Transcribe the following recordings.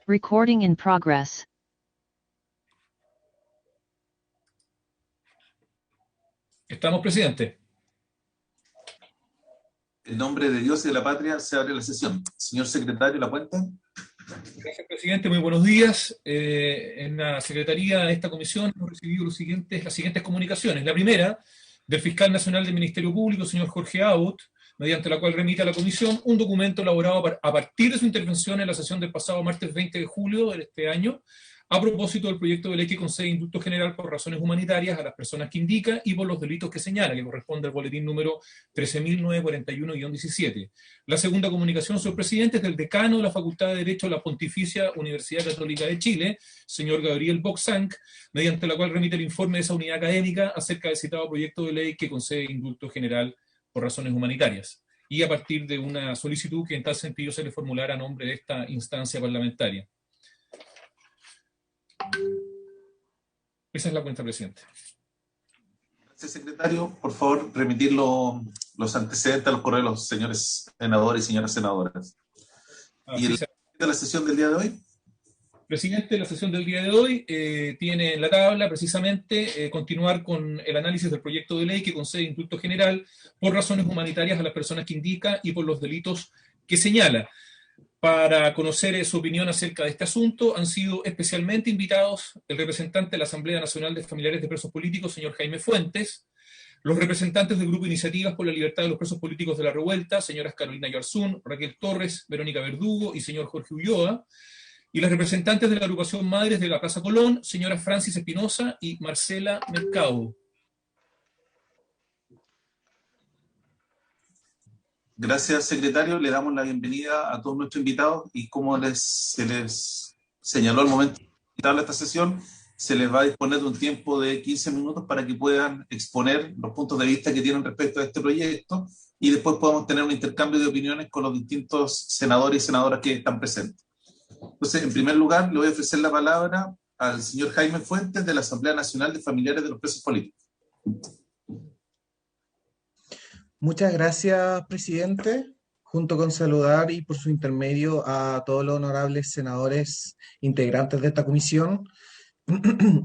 Recording in progress. Estamos, presidente. En nombre de Dios y de la patria se abre la sesión. Señor secretario, la cuenta. Gracias, presidente. Muy buenos días. En la secretaría de esta comisión hemos recibido las siguientes comunicaciones. La primera, del fiscal nacional del Ministerio Público, señor Jorge Abbott, mediante la cual remite a la comisión un documento elaborado a partir de su intervención en la sesión del pasado martes 20 de julio de este año, a propósito del proyecto de ley que concede indulto general por razones humanitarias a las personas que indica y por los delitos que señala, que corresponde al boletín número 13.941-17. La segunda comunicación, señor presidente, es del decano de la Facultad de Derecho de la Pontificia Universidad Católica de Chile, señor Gabriel Boxanc, mediante la cual remite el informe de esa unidad académica acerca del citado proyecto de ley que concede indulto general por razones humanitarias, y a partir de una solicitud que en tal sentido se le formulara a nombre de esta instancia parlamentaria. Esa es la cuenta, presidente. Gracias, secretario. Por favor, remitir los antecedentes a los correos de los señores senadores y señoras senadoras. ¿Y la sesión del día de hoy? Presidente, la sesión del día de hoy tiene en la tabla precisamente continuar con el análisis del proyecto de ley que concede indulto general por razones humanitarias a las personas que indica y por los delitos que señala. Para conocer su opinión acerca de este asunto han sido especialmente invitados el representante de la Asamblea Nacional de Familiares de Presos Políticos, señor Jaime Fuentes, los representantes del Grupo Iniciativas por la Libertad de los Presos Políticos de la Revuelta, señoras Carolina Yarzún, Raquel Torres, Verónica Verdugo y señor Jorge Ulloa, y las representantes de la agrupación Madres de la Plaza Colón, señora Francis Espinosa y Marcela Mercado. Gracias, secretario. Le damos la bienvenida a todos nuestros invitados y como se les señaló al momento de invitarle a esta sesión, se les va a disponer de un tiempo de 15 minutos para que puedan exponer los puntos de vista que tienen respecto a este proyecto y después podamos tener un intercambio de opiniones con los distintos senadores y senadoras que están presentes. Entonces, en primer lugar, le voy a ofrecer la palabra al señor Jaime Fuentes de la Asamblea Nacional de Familiares de los Presos Políticos. Muchas gracias, presidente, junto con saludar y por su intermedio a todos los honorables senadores integrantes de esta comisión.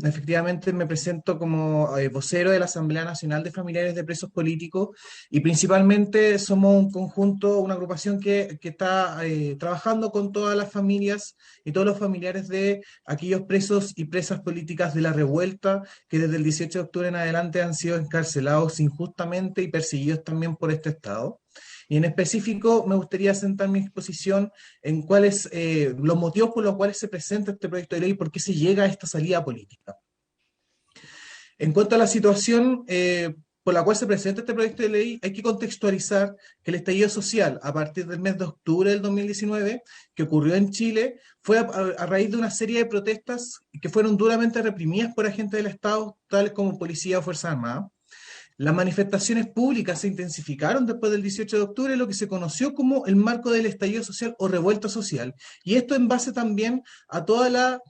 Efectivamente me presento como vocero de la Asamblea Nacional de Familiares de Presos Políticos y principalmente somos un conjunto, una agrupación que está trabajando con todas las familias y todos los familiares de aquellos presos y presas políticas de la revuelta que desde el 18 de octubre en adelante han sido encarcelados injustamente y perseguidos también por este Estado. Y en específico me gustaría centrar mi exposición en cuáles los motivos por los cuales se presenta este proyecto de ley y por qué se llega a esta salida política. En cuanto a la situación por la cual se presenta este proyecto de ley, hay que contextualizar que el estallido social a partir del mes de octubre del 2019, que ocurrió en Chile, fue a raíz de una serie de protestas que fueron duramente reprimidas por agentes del Estado, tales como policía o Fuerzas Armadas. Las manifestaciones públicas se intensificaron después del 18 de octubre, lo que se conoció como el marco del estallido social o revuelta social. Y esto en base también a toda la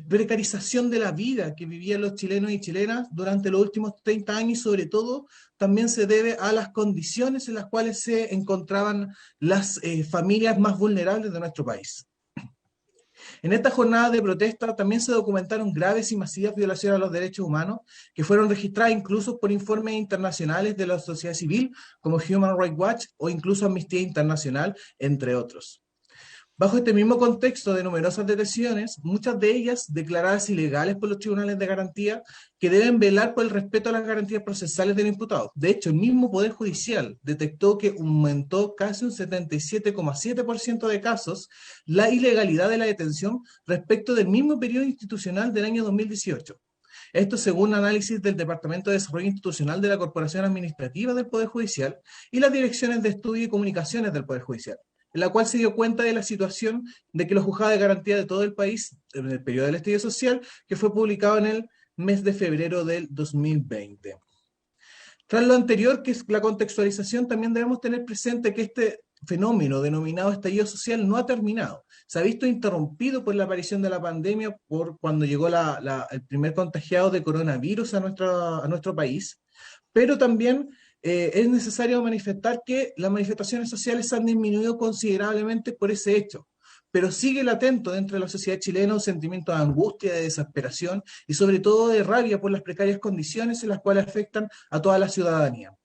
precarización de la vida que vivían los chilenos y chilenas durante los últimos 30 años y sobre todo también se debe a las condiciones en las cuales se encontraban las familias más vulnerables de nuestro país. En esta jornada de protesta también se documentaron graves y masivas violaciones a los derechos humanos que fueron registradas incluso por informes internacionales de la sociedad civil como Human Rights Watch o incluso Amnistía Internacional, entre otros. Bajo este mismo contexto de numerosas detenciones, muchas de ellas declaradas ilegales por los tribunales de garantía que deben velar por el respeto a las garantías procesales del imputado. De hecho, el mismo Poder Judicial detectó que aumentó casi un 77,7% de casos la ilegalidad de la detención respecto del mismo periodo institucional del año 2018. Esto según análisis del Departamento de Desarrollo Institucional de la Corporación Administrativa del Poder Judicial y las direcciones de estudio y comunicaciones del Poder Judicial, en la cual se dio cuenta de la situación de que los juzgados de garantía de todo el país, en el periodo del estallido social, que fue publicado en el mes de febrero del 2020. Tras lo anterior, que es la contextualización, también debemos tener presente que este fenómeno denominado estallido social no ha terminado. Se ha visto interrumpido por la aparición de la pandemia, por cuando llegó el primer contagiado de coronavirus a nuestro país, pero también es necesario manifestar que las manifestaciones sociales han disminuido considerablemente por ese hecho, pero sigue latente dentro de la sociedad chilena un sentimiento de angustia, de desesperación y sobre todo de rabia por las precarias condiciones en las cuales afectan a toda la ciudadanía.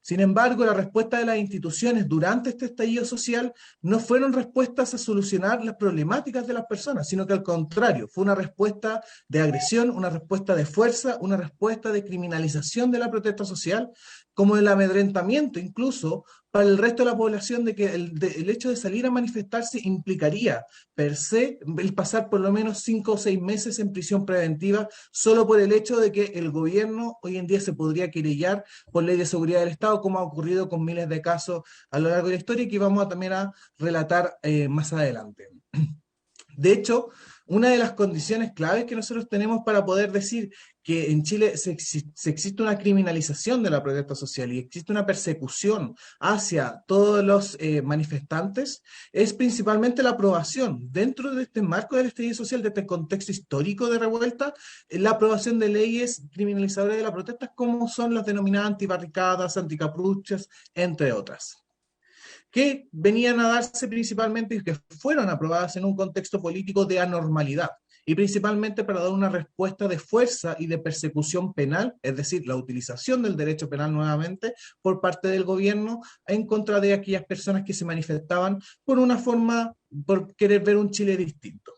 Sin embargo, la respuesta de las instituciones durante este estallido social no fueron respuestas a solucionar las problemáticas de las personas, sino que al contrario, fue una respuesta de agresión, una respuesta de fuerza, una respuesta de criminalización de la protesta social, como el amedrentamiento incluso para el resto de la población de que el hecho de salir a manifestarse implicaría per se el pasar por lo menos 5 o 6 meses en prisión preventiva solo por el hecho de que el gobierno hoy en día se podría querellar por ley de seguridad del Estado, como ha ocurrido con miles de casos a lo largo de la historia y que vamos también a relatar más adelante. De hecho, una de las condiciones claves que nosotros tenemos para poder decir que en Chile se existe una criminalización de la protesta social y existe una persecución hacia todos los manifestantes es principalmente la aprobación, dentro de este marco del estallido social, de este contexto histórico de revuelta, la aprobación de leyes criminalizadoras de la protesta, como son las denominadas antibarricadas, anticapuchas, entre otras, que venían a darse principalmente y que fueron aprobadas en un contexto político de anormalidad, y principalmente para dar una respuesta de fuerza y de persecución penal, es decir, la utilización del derecho penal nuevamente por parte del gobierno en contra de aquellas personas que se manifestaban por una forma, por querer ver un Chile distinto.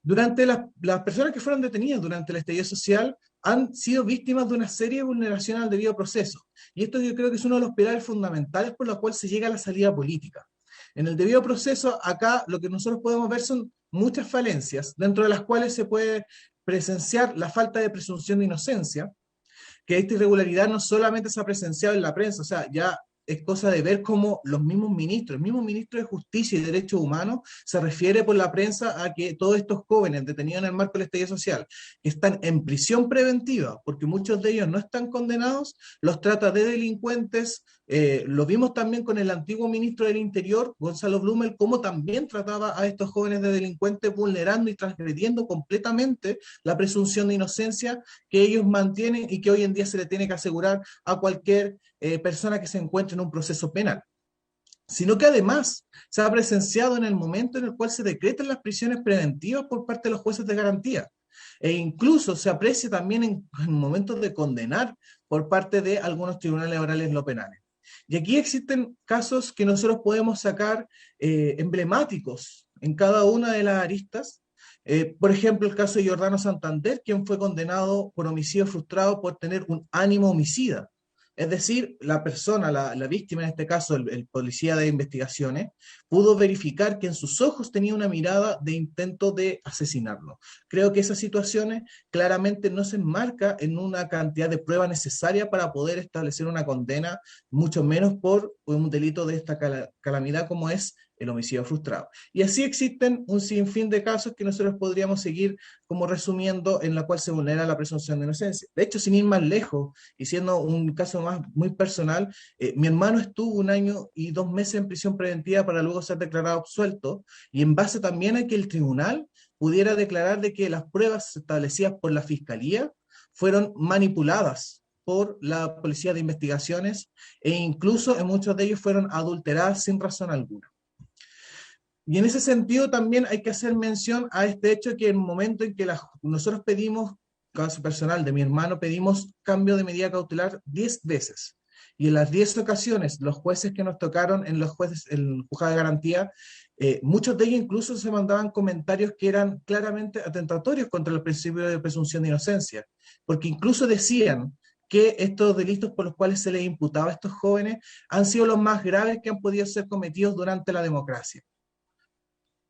Durante las personas que fueron detenidas durante el estallido social han sido víctimas de una serie de vulneraciones al debido proceso. Y esto yo creo que es uno de los pilares fundamentales por los cuales se llega a la salida política. En el debido proceso, acá lo que nosotros podemos ver son muchas falencias, dentro de las cuales se puede presenciar la falta de presunción de inocencia, que esta irregularidad no solamente se ha presenciado en la prensa, o sea, ya es cosa de ver cómo los mismos ministros, el mismo ministro de Justicia y Derechos Humanos se refiere por la prensa a que todos estos jóvenes detenidos en el marco del estallido social, que están en prisión preventiva, porque muchos de ellos no están condenados, los trata de delincuentes. Lo vimos también con el antiguo ministro del Interior, Gonzalo Blumel, cómo también trataba a estos jóvenes de delincuentes, vulnerando y transgrediendo completamente la presunción de inocencia que ellos mantienen y que hoy en día se le tiene que asegurar a cualquier persona que se encuentre en un proceso penal. Sino que además se ha presenciado en el momento en el cual se decretan las prisiones preventivas por parte de los jueces de garantía. E incluso se aprecia también en momentos de condenar por parte de algunos tribunales orales no penales. Y aquí existen casos que nosotros podemos sacar emblemáticos en cada una de las aristas. Por ejemplo, el caso de Giordano Santander, quien fue condenado por homicidio frustrado por tener un ánimo homicida. Es decir, la persona, la víctima en este caso, el policía de investigaciones, pudo verificar que en sus ojos tenía una mirada de intento de asesinarlo. Creo que esas situaciones claramente no se enmarcan en una cantidad de prueba necesaria para poder establecer una condena, mucho menos por un delito de esta calamidad como es el homicidio frustrado. Y así existen un sinfín de casos que nosotros podríamos seguir como resumiendo, en la cual se vulnera la presunción de inocencia. De hecho, sin ir más lejos, y siendo un caso más muy personal, mi hermano estuvo 1 año y 2 meses en prisión preventiva para luego ser declarado absuelto, y en base también a que el tribunal pudiera declarar de que las pruebas establecidas por la fiscalía fueron manipuladas por la policía de investigaciones, e incluso en muchos de ellos fueron adulteradas sin razón alguna. Y en ese sentido también hay que hacer mención a este hecho que en el momento en que nosotros pedimos, caso personal de mi hermano, pedimos cambio de medida cautelar 10 veces. Y en las 10 ocasiones, los jueces que nos tocaron en el juzgado de garantía, muchos de ellos incluso se mandaban comentarios que eran claramente atentatorios contra el principio de presunción de inocencia, porque incluso decían que estos delitos por los cuales se les imputaba a estos jóvenes han sido los más graves que han podido ser cometidos durante la democracia.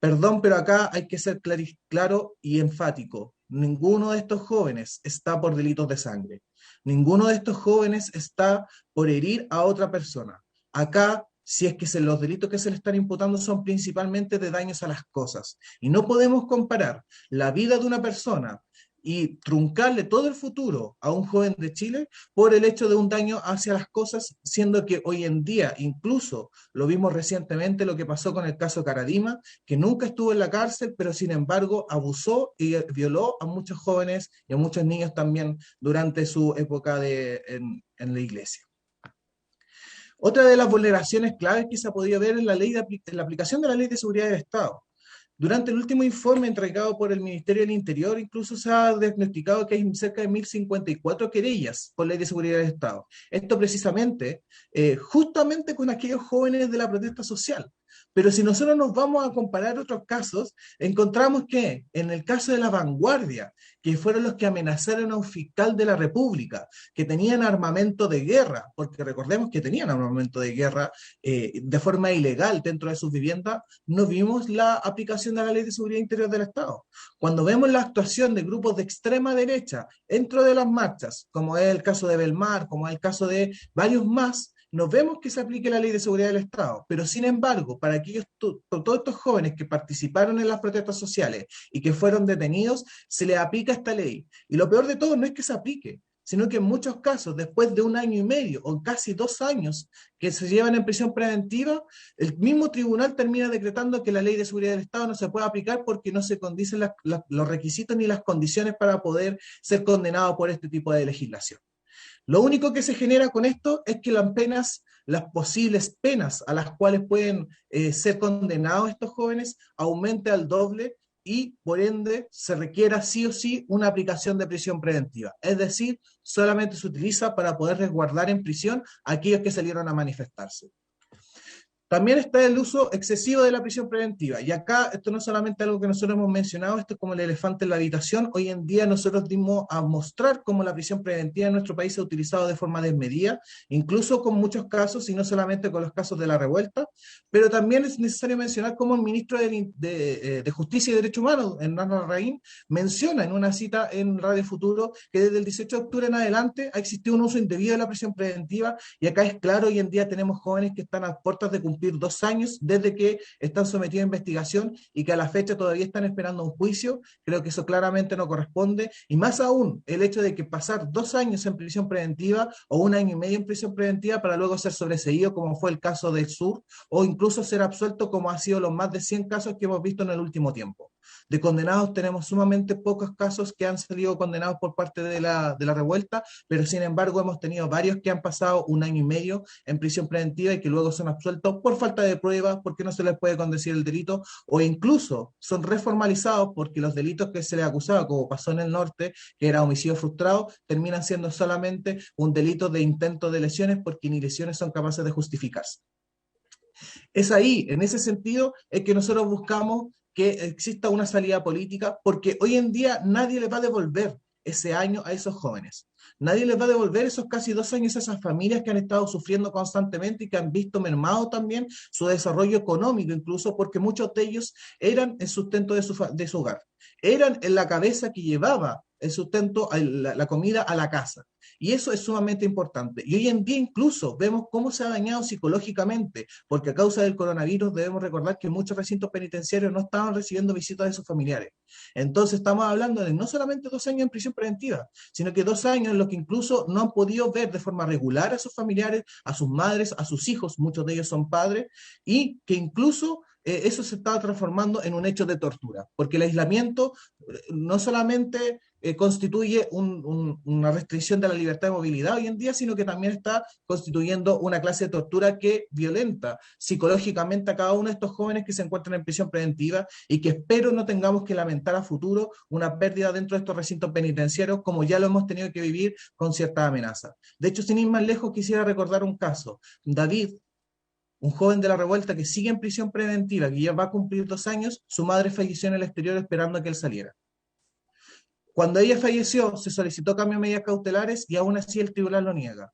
Perdón, pero acá hay que ser claro y enfático. Ninguno de estos jóvenes está por delitos de sangre. Ninguno de estos jóvenes está por herir a otra persona. Acá, si es que los delitos que se le están imputando son principalmente de daños a las cosas. Y no podemos comparar la vida de una persona y truncarle todo el futuro a un joven de Chile por el hecho de un daño hacia las cosas, siendo que hoy en día, incluso lo vimos recientemente lo que pasó con el caso Caradima, que nunca estuvo en la cárcel, pero sin embargo abusó y violó a muchos jóvenes y a muchos niños también durante su época en la iglesia. Otra de las vulneraciones claves que se ha podido ver en la aplicación de la Ley de Seguridad del Estado. Durante el último informe entregado por el Ministerio del Interior, incluso se ha diagnosticado que hay cerca de 1.054 querellas por Ley de Seguridad del Estado. Esto precisamente, justamente con aquellos jóvenes de la protesta social. Pero si nosotros nos vamos a comparar otros casos, encontramos que en el caso de La Vanguardia, que fueron los que amenazaron a un fiscal de la República, que tenían armamento de guerra, porque recordemos que tenían armamento de guerra de forma ilegal dentro de sus viviendas, no vimos la aplicación de la Ley de Seguridad Interior del Estado. Cuando vemos la actuación de grupos de extrema derecha dentro de las marchas, como es el caso de Belmar, como es el caso de varios más, nos vemos que se aplique la Ley de Seguridad del Estado, pero sin embargo, para aquellos, todos estos jóvenes que participaron en las protestas sociales y que fueron detenidos, se les aplica esta ley. Y lo peor de todo no es que se aplique, sino que en muchos casos, después de 1 año y medio o casi 2 años que se llevan en prisión preventiva, el mismo tribunal termina decretando que la Ley de Seguridad del Estado no se puede aplicar porque no se condicen los requisitos ni las condiciones para poder ser condenado por este tipo de legislación. Lo único que se genera con esto es que las posibles penas a las cuales pueden ser condenados estos jóvenes aumente al doble y por ende se requiera sí o sí una aplicación de prisión preventiva. Es decir, solamente se utiliza para poder resguardar en prisión a aquellos que salieron a manifestarse. También está el uso excesivo de la prisión preventiva. Y acá, esto no es solamente algo que nosotros hemos mencionado, esto es como el elefante en la habitación. Hoy en día nosotros dimos a mostrar cómo la prisión preventiva en nuestro país se ha utilizado de forma desmedida, incluso con muchos casos, y no solamente con los casos de la revuelta, pero también es necesario mencionar cómo el ministro de Justicia y Derechos Humanos, Hernán Larraín, menciona en una cita en Radio Futuro que desde el 18 de octubre en adelante ha existido un uso indebido de la prisión preventiva, y acá es claro, hoy en día tenemos jóvenes que están a puertas de cumplir 2 años desde que están sometidos a investigación y que a la fecha todavía están esperando un juicio. Creo que eso claramente no corresponde, y más aún el hecho de que pasar 2 años en prisión preventiva o 1 año y medio en prisión preventiva para luego ser sobreseído, como fue el caso del Sur, o incluso ser absuelto, como ha sido los más de 100 casos que hemos visto en el último tiempo. De condenados tenemos sumamente pocos casos que han salido condenados por parte de la revuelta, pero sin embargo hemos tenido varios que han pasado 1 año y medio en prisión preventiva y que luego son absueltos por falta de pruebas, porque no se les puede conducir el delito, o incluso son reformalizados porque los delitos que se les acusaba, como pasó en el norte, que era homicidio frustrado, terminan siendo solamente un delito de intento de lesiones, porque ni lesiones son capaces de justificarse. Es ahí, en ese sentido, es que nosotros buscamos que exista una salida política, porque hoy en día nadie les va a devolver ese año a esos jóvenes. Nadie les va a devolver esos casi 2 años a esas familias que han estado sufriendo constantemente y que han visto mermado también su desarrollo económico, incluso porque muchos de ellos eran el sustento de su hogar, eran en la cabeza que llevaba el sustento, la comida a la casa. Y eso es sumamente importante. Y hoy en día incluso vemos cómo se ha dañado psicológicamente, porque a causa del coronavirus debemos recordar que muchos recintos penitenciarios no estaban recibiendo visitas de sus familiares. Entonces estamos hablando de no solamente 2 años en prisión preventiva, sino que 2 años en los que incluso no han podido ver de forma regular a sus familiares, a sus madres, a sus hijos, muchos de ellos son padres, y que incluso eso se está transformando en un hecho de tortura, porque el aislamiento no solamente constituye una restricción de la libertad de movilidad hoy en día, sino que también está constituyendo una clase de tortura que violenta psicológicamente a cada uno de estos jóvenes que se encuentran en prisión preventiva, y que espero no tengamos que lamentar a futuro una pérdida dentro de estos recintos penitenciarios, como ya lo hemos tenido que vivir con cierta amenaza. De hecho, sin ir más lejos, quisiera recordar un caso. David, un joven de la revuelta que sigue en prisión preventiva, que ya va a cumplir 2 años, su madre falleció en el exterior esperando a que él saliera. Cuando ella falleció, se solicitó cambio de medidas cautelares y aún así el tribunal lo niega.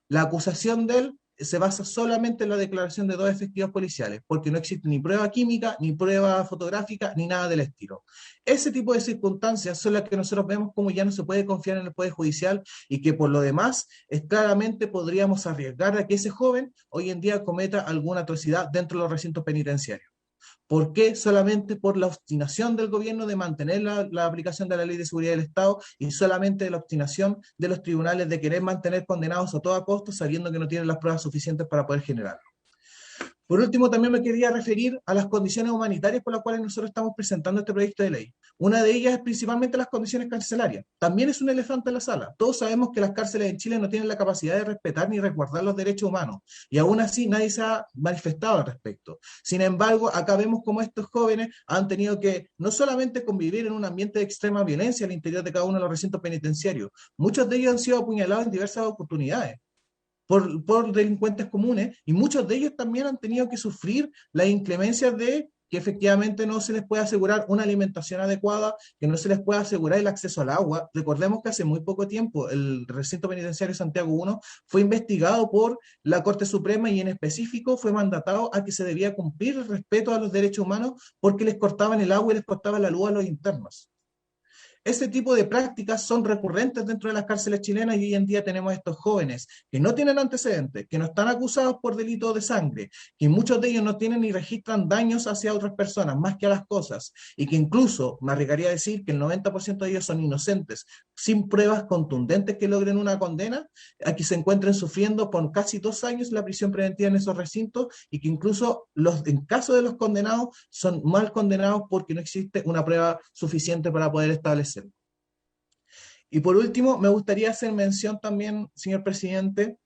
La acusación de él se basa solamente en la declaración de 2 efectivos policiales, porque no existe ni prueba química, ni prueba fotográfica, ni nada del estilo. Ese tipo de circunstancias son las que nosotros vemos como ya no se puede confiar en el Poder Judicial, y que por lo demás claramente podríamos arriesgar a que ese joven hoy en día cometa alguna atrocidad dentro de los recintos penitenciarios. ¿Por qué? Solamente por la obstinación del gobierno de mantener la aplicación de la Ley de Seguridad del Estado, y solamente la obstinación de los tribunales de querer mantener condenados a toda costa, sabiendo que no tienen las pruebas suficientes para poder generarlo. Por último, también me quería referir a las condiciones humanitarias por las cuales nosotros estamos presentando este proyecto de ley. Una de ellas es principalmente las condiciones carcelarias. También es un elefante en la sala. Todos sabemos que las cárceles en Chile no tienen la capacidad de respetar ni resguardar los derechos humanos, y aún así nadie se ha manifestado al respecto. Sin embargo, acá vemos cómo estos jóvenes han tenido que no solamente convivir en un ambiente de extrema violencia al interior de cada uno de los recintos penitenciarios, muchos de ellos han sido apuñalados en diversas oportunidades por delincuentes comunes, y muchos de ellos también han tenido que sufrir las inclemencias de que efectivamente no se les puede asegurar una alimentación adecuada, que no se les puede asegurar el acceso al agua. Recordemos que hace muy poco tiempo el recinto penitenciario Santiago I fue investigado por la Corte Suprema y en específico fue mandatado a que se debía cumplir el respeto a los derechos humanos porque les cortaban el agua y les cortaban la luz a los internos. Ese tipo de prácticas son recurrentes dentro de las cárceles chilenas y hoy en día tenemos estos jóvenes que no tienen antecedentes, que no están acusados por delitos de sangre, que muchos de ellos no tienen ni registran daños hacia otras personas más que a las cosas, y que incluso me arriesgaría a decir que el 90% de ellos son inocentes, sin pruebas contundentes que logren una condena, a que se encuentren sufriendo por casi 2 años la prisión preventiva en esos recintos, y que incluso en caso de los condenados son mal condenados porque no existe una prueba suficiente para poder establecer. Y por último, me gustaría hacer mención también, señor presidente,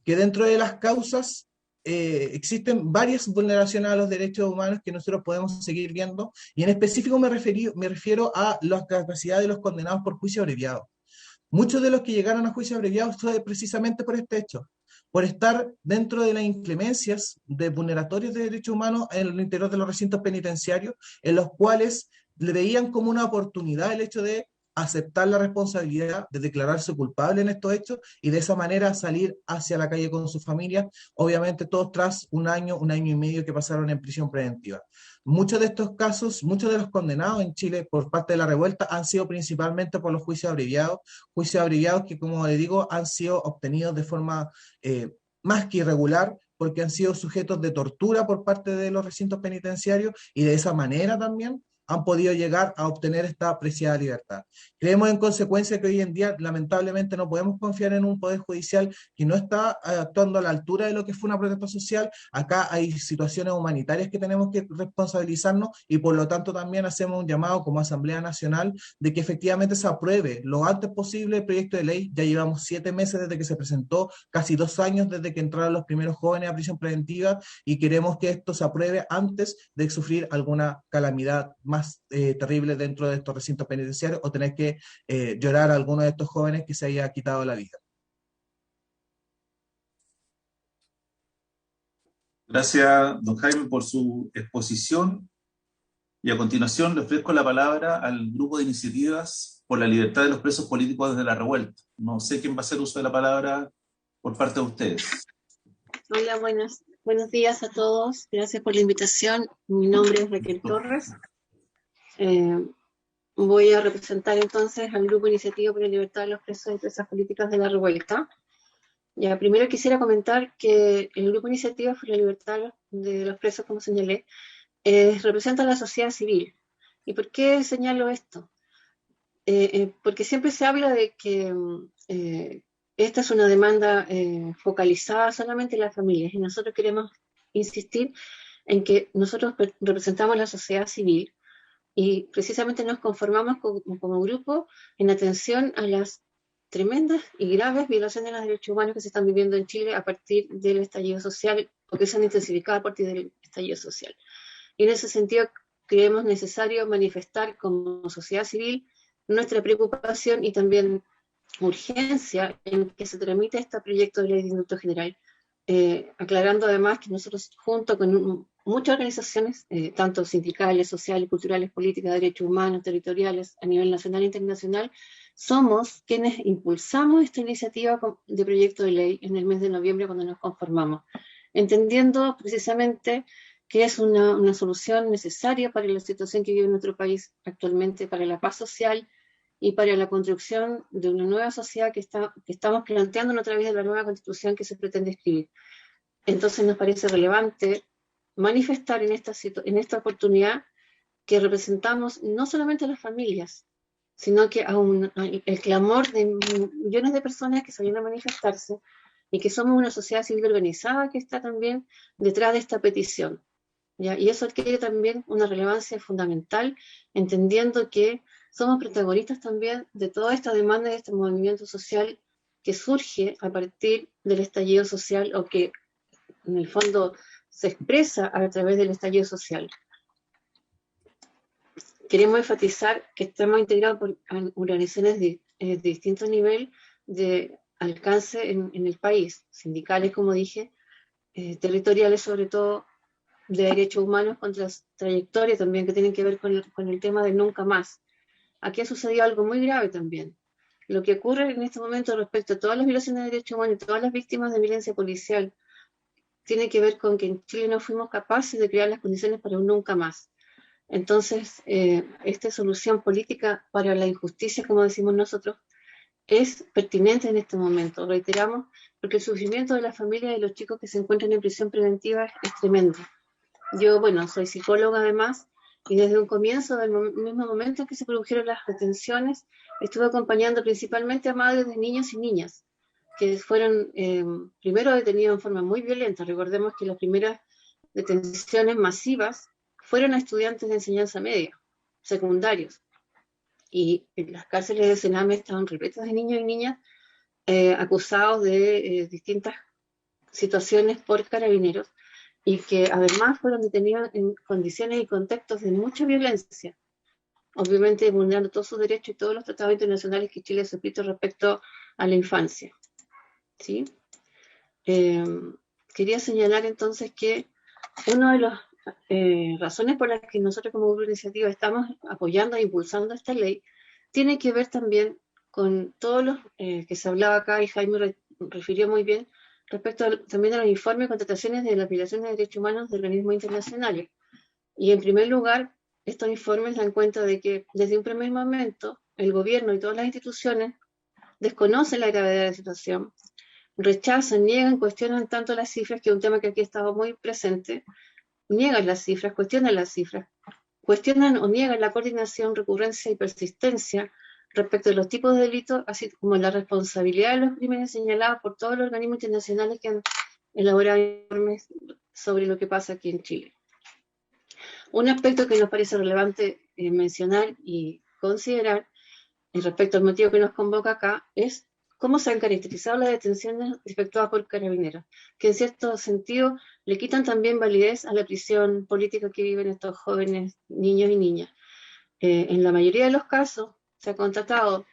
que dentro de las causas existen varias vulneraciones a los derechos humanos que nosotros podemos seguir viendo, y en específico me refiero a la capacidad de los condenados por juicio abreviado. Muchos de los que llegaron a juicio abreviado fue precisamente por este hecho, por estar dentro de las inclemencias de vulneratorios de derechos humanos en el interior de los recintos penitenciarios, en los cuales le veían como una oportunidad el hecho de aceptar la responsabilidad de declararse culpable en estos hechos y de esa manera salir hacia la calle con su familia, obviamente todos tras un año y medio que pasaron en prisión preventiva. Muchos de estos casos, muchos de los condenados en Chile por parte de la revuelta han sido principalmente por los juicios abreviados que, como le digo, han sido obtenidos de forma más que irregular, porque han sido sujetos de tortura por parte de los recintos penitenciarios y de esa manera también han podido llegar a obtener esta apreciada libertad. Creemos en consecuencia que hoy en día lamentablemente no podemos confiar en un poder judicial que no está actuando a la altura de lo que fue una protesta social. Acá hay situaciones humanitarias que tenemos que responsabilizarnos y por lo tanto también hacemos un llamado como Asamblea Nacional de que efectivamente se apruebe lo antes posible el proyecto de ley. Ya llevamos 7 meses desde que se presentó, casi 2 años desde que entraron los primeros jóvenes a prisión preventiva, y queremos que esto se apruebe antes de sufrir alguna calamidad más terrible dentro de estos recintos penitenciarios o tener que llorar a alguno de estos jóvenes que se haya quitado la vida. Gracias, don Jaime, por su exposición. Y a continuación le ofrezco la palabra al grupo de iniciativas por la libertad de los presos políticos desde la revuelta. No sé quién va a hacer uso de la palabra por parte de ustedes. Hola, buenos días a todos. Gracias por la invitación. Mi nombre es Raquel Torres. Voy a representar entonces al Grupo Iniciativa por la Libertad de los Presos y Presas Políticas de la Revuelta. Ya, primero quisiera comentar que el Grupo Iniciativa por la Libertad de los Presos, como señalé, representa a la sociedad civil. ¿Y por qué señalo esto? Porque siempre se habla de que esta es una demanda focalizada solamente en las familias, y nosotros queremos insistir en que nosotros representamos a la sociedad civil y precisamente nos conformamos como grupo en atención a las tremendas y graves violaciones de los derechos humanos que se están viviendo en Chile a partir del estallido social, o que se han intensificado a partir del estallido social. Y en ese sentido creemos necesario manifestar como sociedad civil nuestra preocupación y también urgencia en que se tramite este proyecto de ley de indulto general, aclarando además que nosotros, junto con muchas organizaciones, tanto sindicales, sociales, culturales, políticas, de derechos humanos, territoriales, a nivel nacional e internacional, somos quienes impulsamos esta iniciativa de proyecto de ley en el mes de noviembre cuando nos conformamos, entendiendo precisamente que es una solución necesaria para la situación que vive nuestro país actualmente, para la paz social y para la construcción de una nueva sociedad que estamos planteando a través de la nueva constitución que se pretende escribir. Entonces nos parece relevante manifestar en esta oportunidad que representamos no solamente a las familias, sino que el clamor de millones de personas que salieron a manifestarse y que somos una sociedad civil organizada que está también detrás de esta petición, ¿ya? Y eso adquiere también una relevancia fundamental, entendiendo que somos protagonistas también de toda esta demanda, de este movimiento social que surge a partir del estallido social, o que en el fondo se expresa a través del estallido social. Queremos enfatizar que estamos integrados por organizaciones de distinto nivel de alcance en el país, sindicales, como dije, territoriales, sobre todo de derechos humanos, con trayectoria también que tienen que ver con el tema de nunca más. Aquí ha sucedido algo muy grave también. Lo que ocurre en este momento respecto a todas las violaciones de derechos humanos y todas las víctimas de violencia policial tiene que ver con que en Chile no fuimos capaces de crear las condiciones para un nunca más. Entonces, esta solución política para la injusticia, como decimos nosotros, es pertinente en este momento. Reiteramos, porque el sufrimiento de la familia y de los chicos que se encuentran en prisión preventiva es tremendo. Yo, bueno, soy psicóloga además, y desde un comienzo, del mismo momento en que se produjeron las detenciones, estuve acompañando principalmente a madres de niños y niñas, que fueron primero detenidos en forma muy violenta. Recordemos que las primeras detenciones masivas fueron a estudiantes de enseñanza media, secundarios, y en las cárceles de Sename estaban repletas de niños y niñas acusados de distintas situaciones por carabineros, y que además fueron detenidos en condiciones y contextos de mucha violencia, obviamente vulnerando todos sus derechos y todos los tratados internacionales que Chile ha suscrito respecto a la infancia, ¿sí? Quería señalar entonces que una de las razones por las que nosotros como Grupo de Iniciativa estamos apoyando e impulsando esta ley tiene que ver también con todos los que se hablaba acá, y Jaime refirió muy bien, respecto también a los informes y contrataciones de las violaciones de derechos humanos de organismos internacionales. Y en primer lugar, estos informes dan cuenta de que desde un primer momento el gobierno y todas las instituciones desconocen la gravedad de la situación, rechazan, niegan, cuestionan tanto las cifras, que es un tema que aquí ha estado muy presente, niegan las cifras, cuestionan o niegan la coordinación, recurrencia y persistencia respecto de los tipos de delitos, así como la responsabilidad de los crímenes señalados por todos los organismos internacionales que han elaborado informes sobre lo que pasa aquí en Chile. Un aspecto que nos parece relevante mencionar y considerar respecto al motivo que nos convoca acá es cómo se han caracterizado las detenciones efectuadas por carabineros, que en cierto sentido le quitan también validez a la prisión política que viven estos jóvenes niños y niñas. En la mayoría de los casos se ha contratado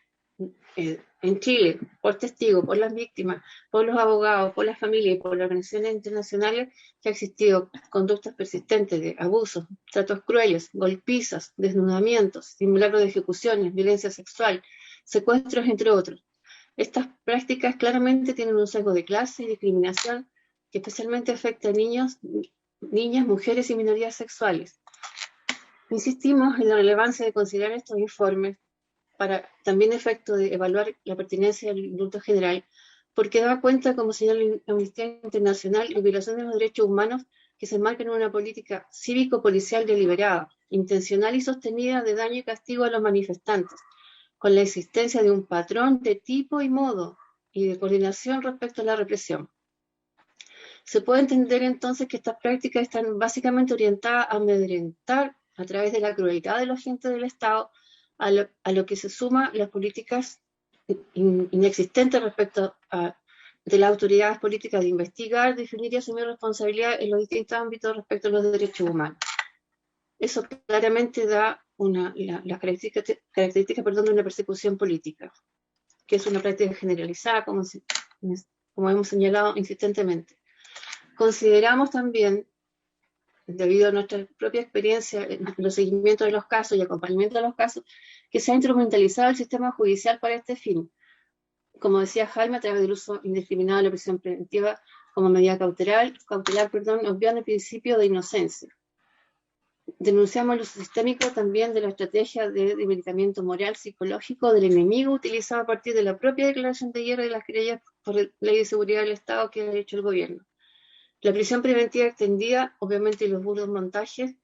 en Chile por testigos, por las víctimas, por los abogados, por las familias y por las organizaciones internacionales, que ha existido conductas persistentes de abusos, tratos crueles, golpizas, desnudamientos, simulacros de ejecuciones, violencia sexual, secuestros, entre otros. Estas prácticas claramente tienen un sesgo de clase y discriminación que especialmente afecta a niños, niñas, mujeres y minorías sexuales. Insistimos en la relevancia de considerar estos informes para también efecto de evaluar la pertinencia del indulto general, porque da cuenta, como señala la Amnistía Internacional, de violaciones de los derechos humanos que se enmarcan en una política cívico-policial deliberada, intencional y sostenida de daño y castigo a los manifestantes, con la existencia de un patrón de tipo y modo y de coordinación respecto a la represión. Se puede entender entonces que estas prácticas están básicamente orientadas a amedrentar a través de la crueldad de los agentes del Estado a lo que se suma las políticas inexistentes respecto de las autoridades políticas de investigar, definir y asumir responsabilidad en los distintos ámbitos respecto a los derechos humanos. Eso claramente da las características de una persecución política, que es una práctica generalizada, como hemos señalado insistentemente. Consideramos también, debido a nuestra propia experiencia en los seguimientos de los casos y acompañamiento de los casos, que se ha instrumentalizado el sistema judicial para este fin. Como decía Jaime, a través del uso indiscriminado de la prisión preventiva como medida cautelar, obviando el principio de inocencia. Denunciamos el uso sistémico también de la estrategia de debilitamiento moral psicológico del enemigo, utilizado a partir de la propia declaración de guerra y las querellas por ley de seguridad del Estado que ha hecho el gobierno. La prisión preventiva extendida, obviamente, y los burdos montajes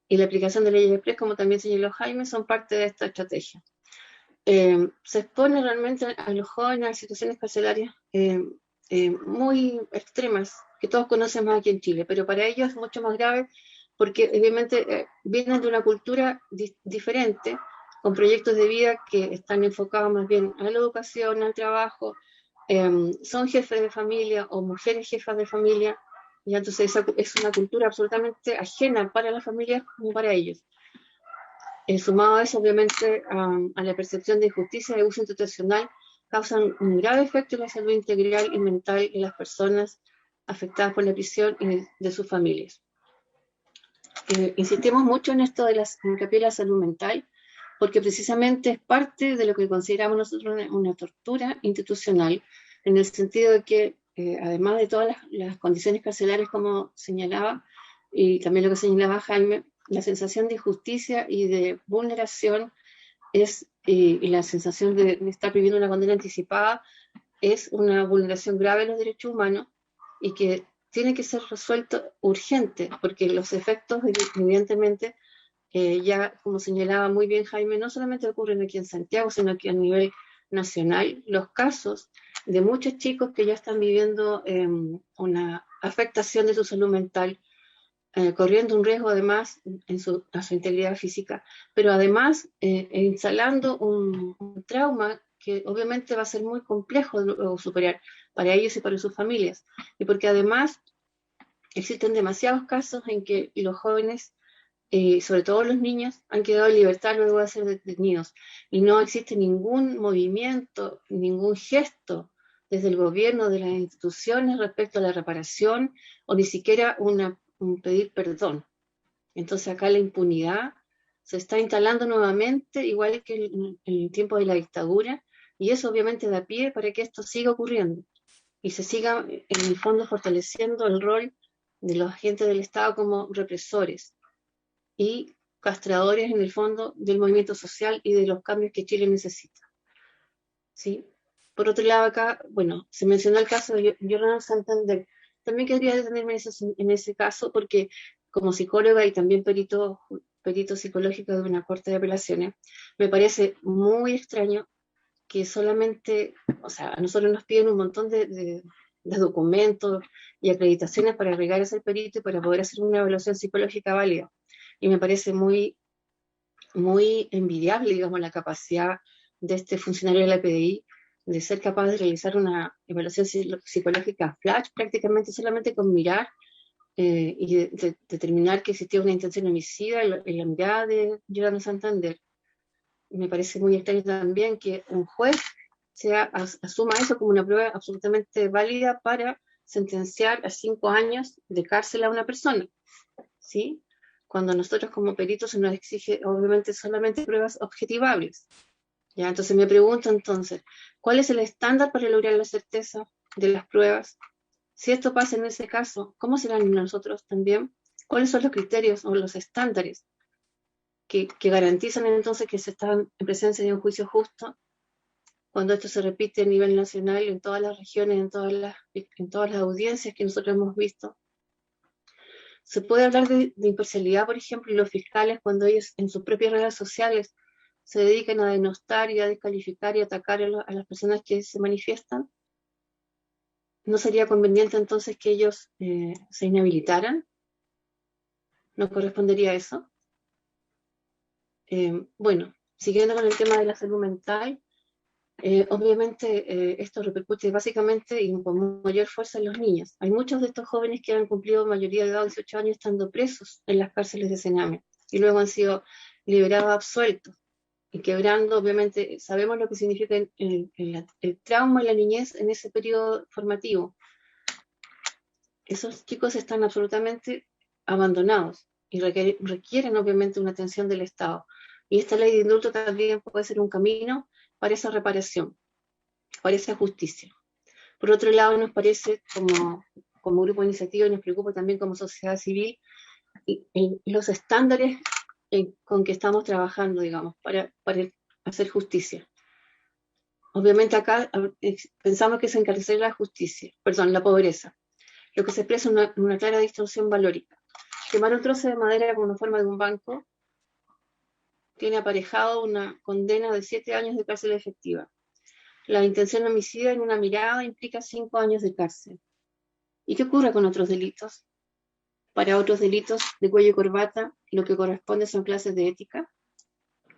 y la aplicación de leyes express, como también señaló Jaime, son parte de esta estrategia. Se expone realmente a los jóvenes a situaciones carcelarias muy extremas que todos conocemos aquí en Chile, pero para ellos es mucho más grave porque obviamente vienen de una cultura diferente, con proyectos de vida que están enfocados más bien a la educación, al trabajo, son jefes de familia o mujeres jefas de familia, y entonces esa es una cultura absolutamente ajena para las familias como para ellos. Sumado a eso, obviamente, a la percepción de injusticia y abuso institucional, causan un grave efecto en la salud integral y mental de las personas afectadas por la prisión y de sus familias. Insistimos mucho en esto de hincapié de la salud mental, porque precisamente es parte de lo que consideramos nosotros una tortura institucional, en el sentido de que, además de todas las condiciones carcelarias, como señalaba, y también lo que señalaba Jaime, la sensación de injusticia y de vulneración y la sensación de estar viviendo una condena anticipada es una vulneración grave de los derechos humanos y que tiene que ser resuelto urgente, porque los efectos, evidentemente, ya como señalaba muy bien Jaime, no solamente ocurren aquí en Santiago, sino que a nivel nacional, los casos de muchos chicos que ya están viviendo una afectación de su salud mental, corriendo un riesgo además a su integridad física, pero además instalando un trauma que obviamente va a ser muy complejo de superar para ellos y para sus familias, y porque además existen demasiados casos en que los jóvenes, sobre todo los niños, han quedado en libertad luego de ser detenidos, y no existe ningún movimiento, ningún gesto desde el gobierno, de las instituciones respecto a la reparación, o ni siquiera un pedir perdón. Entonces acá la impunidad se está instalando nuevamente, igual que en el tiempo de la dictadura, y eso obviamente da pie para que esto siga ocurriendo y se siga en el fondo fortaleciendo el rol de los agentes del Estado como represores y castradores en el fondo del movimiento social y de los cambios que Chile necesita. ¿Sí? Por otro lado acá, bueno, se mencionó el caso de Jonathan Santander. También quería detenerme en ese caso porque como psicóloga y también perito psicológico de una corte de apelaciones, me parece muy extraño que solamente, o sea, a nosotros nos piden un montón de documentos y acreditaciones para llegar a ser perito y para poder hacer una evaluación psicológica válida. Y me parece muy, muy envidiable, digamos, la capacidad de este funcionario de la PDI de ser capaz de realizar una evaluación psicológica flash prácticamente solamente con mirar y determinar que existía una intención homicida en la mirada de Jonathan Santander. Me parece muy extraño también que un juez asuma eso como una prueba absolutamente válida para sentenciar a 5 años de cárcel a una persona, ¿sí? Cuando nosotros como peritos se nos exige obviamente solamente pruebas objetivables. ¿Ya? Entonces me pregunto entonces, ¿cuál es el estándar para lograr la certeza de las pruebas? Si esto pasa en ese caso, ¿cómo serán nosotros también? ¿Cuáles son los criterios o los estándares que garantizan entonces que se está en presencia de un juicio justo cuando esto se repite a nivel nacional en todas las regiones, en todas las audiencias que nosotros hemos visto? Se puede hablar de imparcialidad, por ejemplo, y los fiscales cuando ellos en sus propias redes sociales se dedican a denostar y a descalificar y atacar a las personas que se manifiestan. ¿No sería conveniente entonces que ellos se inhabilitaran? ¿No correspondería eso? Bueno, siguiendo con el tema de la salud mental, obviamente esto repercute básicamente y con mayor fuerza en los niños. Hay muchos de estos jóvenes que han cumplido mayoría de edad, 18 años, estando presos en las cárceles de Sename y luego han sido liberados absueltos. Y quebrando, obviamente, sabemos lo que significa el trauma en la niñez en ese periodo formativo. Esos chicos están absolutamente abandonados y requieren obviamente una atención del Estado. Y esta ley de indulto también puede ser un camino para esa reparación, para esa justicia. Por otro lado, nos parece como grupo de iniciativa y nos preocupa también como sociedad civil los estándares con que estamos trabajando, digamos, para hacer justicia. Obviamente acá pensamos que se encarcela la justicia, perdón, la pobreza, lo que se expresa una clara distorsión valórica. Quemar un trozo de madera con una forma de un banco tiene aparejado una condena de 7 años de cárcel efectiva. La intención homicida en una mirada implica 5 años de cárcel. ¿Y qué ocurre con otros delitos? Para otros delitos de cuello y corbata, lo que corresponde son clases de ética,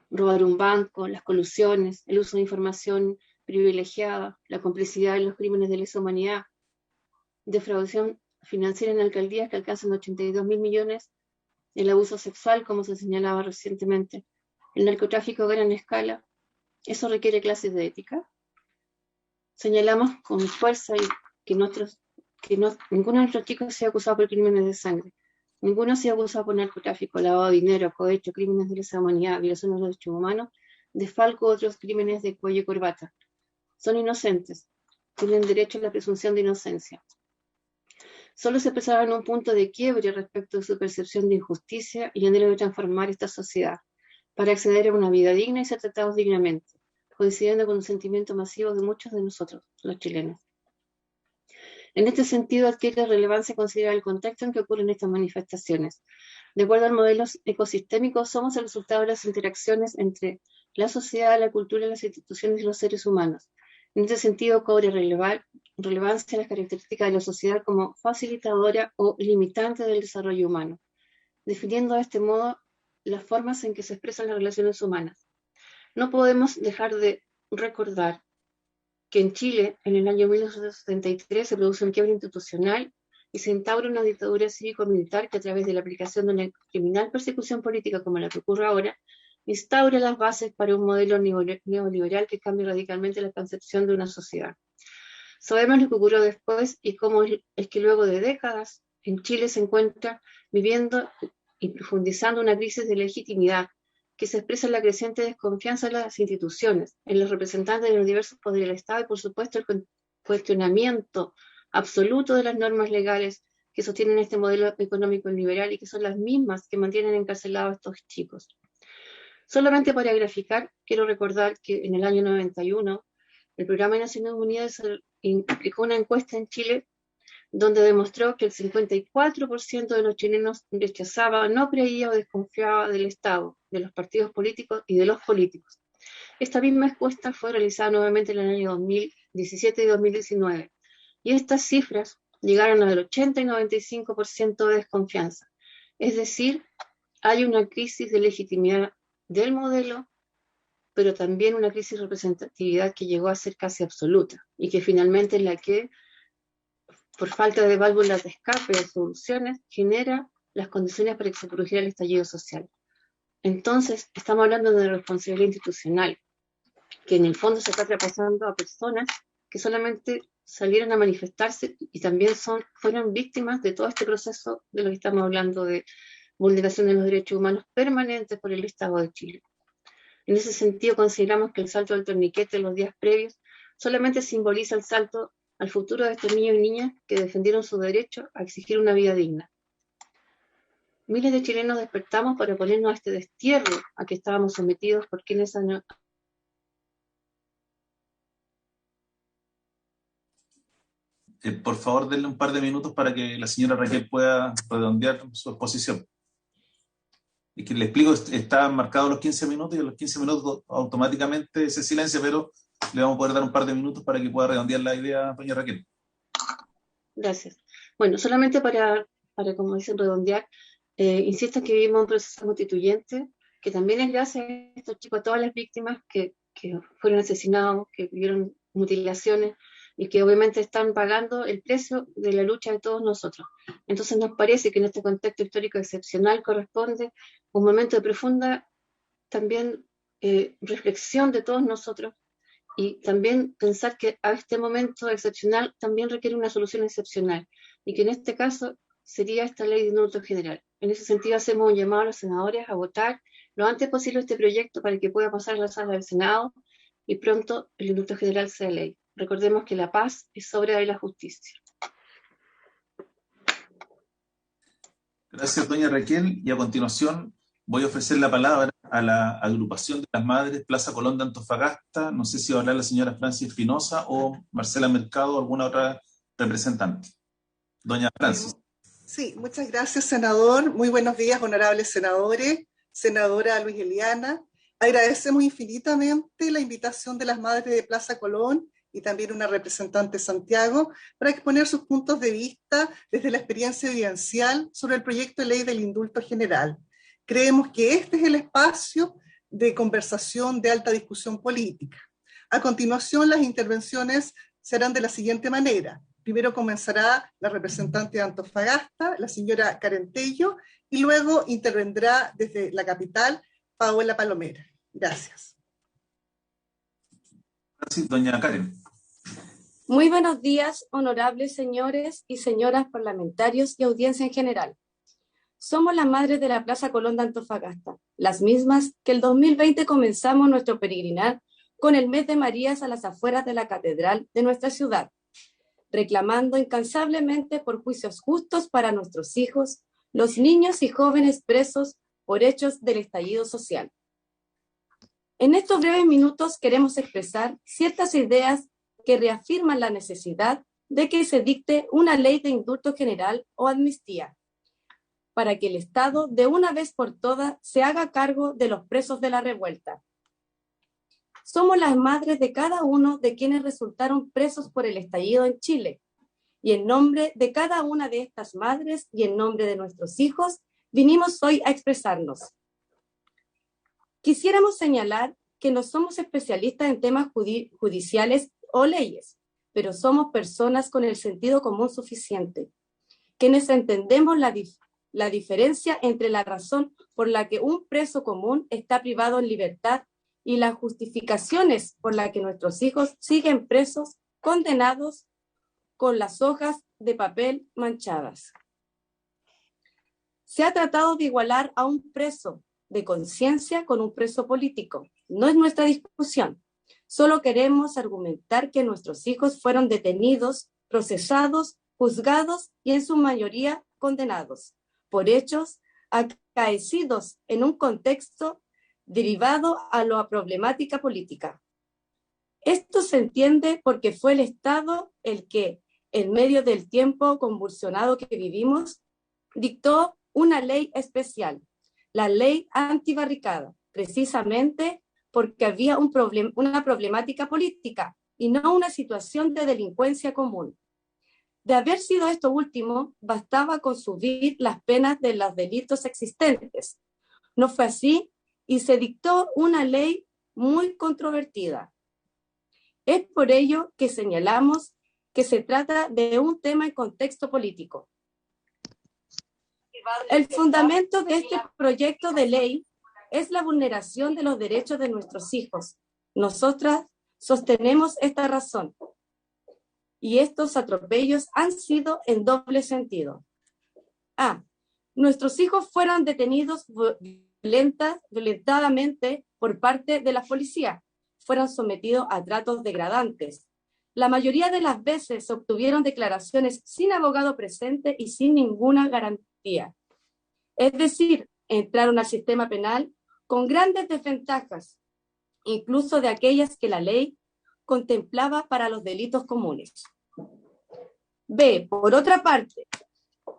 robar un banco, las colusiones, el uso de información privilegiada, la complicidad en los crímenes de lesa humanidad, defraudación financiera en alcaldías que alcanzan 82.000 millones, el abuso sexual, como se señalaba recientemente, el narcotráfico a gran escala. ¿Eso requiere clases de ética? Señalamos con fuerza que ninguno de nuestros chicos sea acusado por crímenes de sangre. Ninguno sea acusado por narcotráfico, lavado de dinero, cohecho, crímenes de lesa humanidad, violación de los derechos humanos, desfalco u otros crímenes de cuello y corbata. Son inocentes. Tienen derecho a la presunción de inocencia. Solo se expresaba en un punto de quiebre respecto de su percepción de injusticia y anhelo de transformar esta sociedad para acceder a una vida digna y ser tratados dignamente, coincidiendo con un sentimiento masivo de muchos de nosotros, los chilenos. En este sentido, adquiere relevancia considerar el contexto en que ocurren estas manifestaciones. De acuerdo al modelo ecosistémico, somos el resultado de las interacciones entre la sociedad, la cultura, las instituciones y los seres humanos. En este sentido, cobra relevancia las características de la sociedad como facilitadora o limitante del desarrollo humano, definiendo de este modo las formas en que se expresan las relaciones humanas. No podemos dejar de recordar que en Chile, en el año 1973, se produce un quiebre institucional y se instaura una dictadura cívico-militar que, a través de la aplicación de una criminal persecución política como la que ocurre ahora, instaura las bases para un modelo neoliberal que cambie radicalmente la concepción de una sociedad. Sabemos lo que ocurrió después y cómo es que luego de décadas en Chile se encuentra viviendo y profundizando una crisis de legitimidad que se expresa en la creciente desconfianza en las instituciones, en los representantes de los diversos poderes del Estado y, por supuesto, el cuestionamiento absoluto de las normas legales que sostienen este modelo económico liberal y que son las mismas que mantienen encarcelados a estos chicos. Solamente para graficar, quiero recordar que en el año 91 el Programa de Naciones Unidas aplicó una encuesta en Chile donde demostró que el 54% de los chilenos rechazaba, no creía o desconfiaba del Estado, de los partidos políticos y de los políticos. Esta misma encuesta fue realizada nuevamente en el año 2017 y 2019, y estas cifras llegaron al 80 y 95% de desconfianza. Es decir, hay una crisis de legitimidad del modelo, pero también una crisis de representatividad que llegó a ser casi absoluta, y que finalmente es la que, por falta de válvulas de escape o soluciones, genera las condiciones para que se produjera el estallido social. Entonces, estamos hablando de responsabilidad institucional, que en el fondo se está traspasando a personas que solamente salieron a manifestarse y también fueron víctimas de todo este proceso de lo que estamos hablando de vulneración de los derechos humanos permanentes por el Estado de Chile. En ese sentido, consideramos que el salto del torniquete en los días previos solamente simboliza el salto al futuro de estos niños y niñas que defendieron su derecho a exigir una vida digna. Miles de chilenos despertamos para oponernos a este destierro a que estábamos sometidos por quienes han... Por favor, denle un par de minutos para que la señora Raquel pueda redondear su exposición. Y que le explico, están marcados los 15 minutos y a los 15 minutos automáticamente se silencia, pero le vamos a poder dar un par de minutos para que pueda redondear la idea, doña Raquel. Gracias. Bueno, solamente para como dicen, redondear, insisto en que vivimos un proceso constituyente, que también es gracias a estos chicos, a todas las víctimas que fueron asesinados, que vivieron mutilaciones, y que obviamente están pagando el precio de la lucha de todos nosotros. Entonces nos parece que en este contexto histórico excepcional corresponde un momento de profunda también reflexión de todos nosotros, y también pensar que a este momento excepcional también requiere una solución excepcional, y que en este caso sería esta ley de indulto general. En ese sentido hacemos un llamado a los senadores a votar lo antes posible este proyecto para que pueda pasar a la sala del Senado y pronto el indulto general sea ley. Recordemos que la paz es obra de la justicia. Gracias, doña Raquel. Y a continuación voy a ofrecer la palabra a la agrupación de las madres Plaza Colón de Antofagasta. No sé si va a hablar la señora Francis Espinosa o Marcela Mercado o alguna otra representante. Doña Francis. Sí, muchas gracias, senador. Muy buenos días, honorables senadores, senadora Luis Eliana Agradecemos infinitamente la invitación de las madres de Plaza Colón y también una representante de Santiago para exponer sus puntos de vista desde la experiencia vivencial sobre el proyecto de ley del indulto general. Creemos que este es el espacio de conversación de alta discusión política. A continuación, las intervenciones serán de la siguiente manera. Primero comenzará la representante de Antofagasta, la señora Karen Tello, y luego intervendrá desde la capital Paola Palomera. Gracias. Gracias, doña Karen. Muy buenos días, honorables señores y señoras parlamentarios y audiencia en general. Somos las madres de la Plaza Colón de Antofagasta, las mismas que el 2020 comenzamos nuestro peregrinar con el mes de Marías a las afueras de la catedral de nuestra ciudad, reclamando incansablemente por juicios justos para nuestros hijos, los niños y jóvenes presos por hechos del estallido social. En estos breves minutos queremos expresar ciertas ideas que reafirman la necesidad de que se dicte una ley de indulto general o amnistía, para que el Estado de una vez por todas se haga cargo de los presos de la revuelta. Somos las madres de cada uno de quienes resultaron presos por el estallido en Chile, y en nombre de cada una de estas madres y en nombre de nuestros hijos, vinimos hoy a expresarnos. Quisiéramos señalar que no somos especialistas en temas judiciales o leyes, pero somos personas con el sentido común suficiente, quienes entendemos la diferencia entre la razón por la que un preso común está privado en libertad y las justificaciones por las que nuestros hijos siguen presos, condenados con las hojas de papel manchadas. Se ha tratado de igualar a un preso de conciencia con un preso político. No es nuestra discusión. Solo queremos argumentar que nuestros hijos fueron detenidos, procesados, juzgados y en su mayoría condenados por hechos acaecidos en un contexto derivado a la problemática política. Esto se entiende porque fue el Estado el que, en medio del tiempo convulsionado que vivimos, dictó una ley especial, la ley antibarricada, precisamente porque había una problemática política y no una situación de delincuencia común. De haber sido esto último, bastaba con subir las penas de los delitos existentes. No fue así y se dictó una ley muy controvertida. Es por ello que señalamos que se trata de un tema en contexto político. El fundamento de este proyecto de ley es la vulneración de los derechos de nuestros hijos. Nosotras sostenemos esta razón. Y estos atropellos han sido en doble sentido. A. Nuestros hijos fueron detenidos violentadamente por parte de la policía. Fueron sometidos a tratos degradantes. La mayoría de las veces se obtuvieron declaraciones sin abogado presente y sin ninguna garantía. Es decir, entraron al sistema penal con grandes desventajas, incluso de aquellas que la ley contemplaba para los delitos comunes. B. Por otra parte,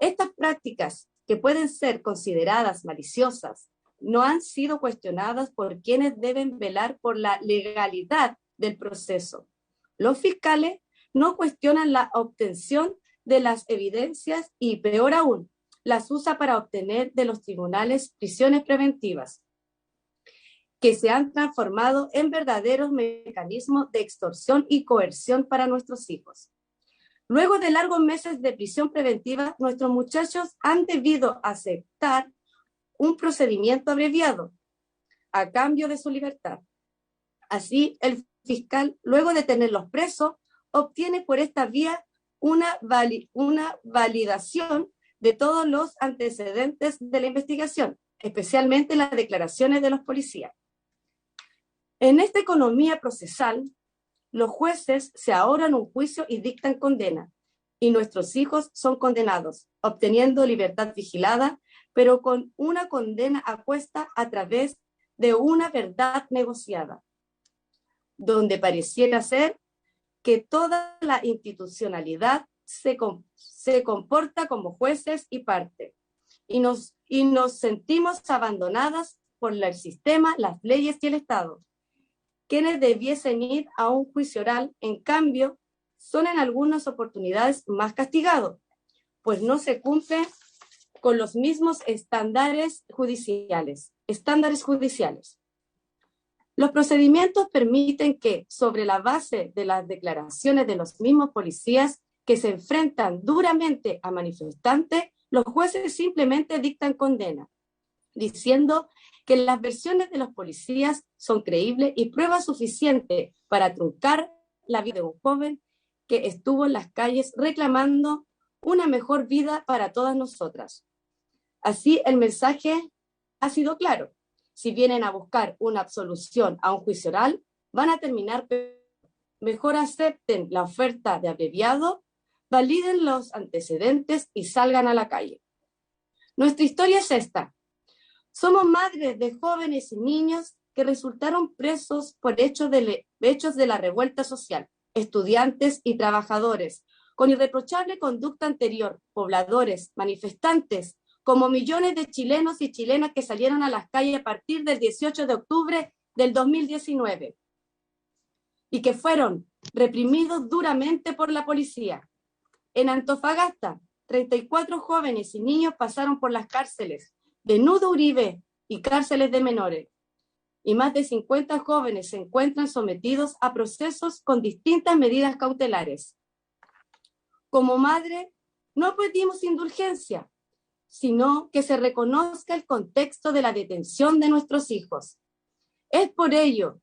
estas prácticas que pueden ser consideradas maliciosas no han sido cuestionadas por quienes deben velar por la legalidad del proceso. Los fiscales no cuestionan la obtención de las evidencias y, peor aún, las usa para obtener de los tribunales prisiones preventivas, que se han transformado en verdaderos mecanismos de extorsión y coerción para nuestros hijos. Luego de largos meses de prisión preventiva, nuestros muchachos han debido aceptar un procedimiento abreviado a cambio de su libertad. Así, el fiscal, luego de tenerlos presos, obtiene por esta vía una validación de todos los antecedentes de la investigación, especialmente las declaraciones de los policías. En esta economía procesal, los jueces se ahorran un juicio y dictan condena, y nuestros hijos son condenados, obteniendo libertad vigilada, pero con una condena a cuesta a través de una verdad negociada, donde pareciera ser que toda la institucionalidad se comporta como jueces y parte, y nos sentimos abandonadas por el sistema, las leyes y el Estado. Quienes debiesen ir a un juicio oral, en cambio, son en algunas oportunidades más castigados, pues no se cumple con los mismos estándares judiciales. Los procedimientos permiten que, sobre la base de las declaraciones de los mismos policías que se enfrentan duramente a manifestantes, los jueces simplemente dictan condena, diciendo que las versiones de los policías son creíbles y prueba suficiente para truncar la vida de un joven que estuvo en las calles reclamando una mejor vida para todas nosotras. Así, el mensaje ha sido claro. Si vienen a buscar una absolución a un juicio oral, van a terminar peor. Mejor acepten la oferta de abreviado, validen los antecedentes y salgan a la calle. Nuestra historia es esta. Somos madres de jóvenes y niños que resultaron presos por hechos de la revuelta social, estudiantes y trabajadores, con irreprochable conducta anterior, pobladores, manifestantes, como millones de chilenos y chilenas que salieron a las calles a partir del 18 de octubre del 2019 y que fueron reprimidos duramente por la policía. En Antofagasta, 34 jóvenes y niños pasaron por las cárceles de Nudo Uribe y cárceles de menores, y más de 50 jóvenes se encuentran sometidos a procesos con distintas medidas cautelares. Como madre, no pedimos indulgencia, sino que se reconozca el contexto de la detención de nuestros hijos. Es por ello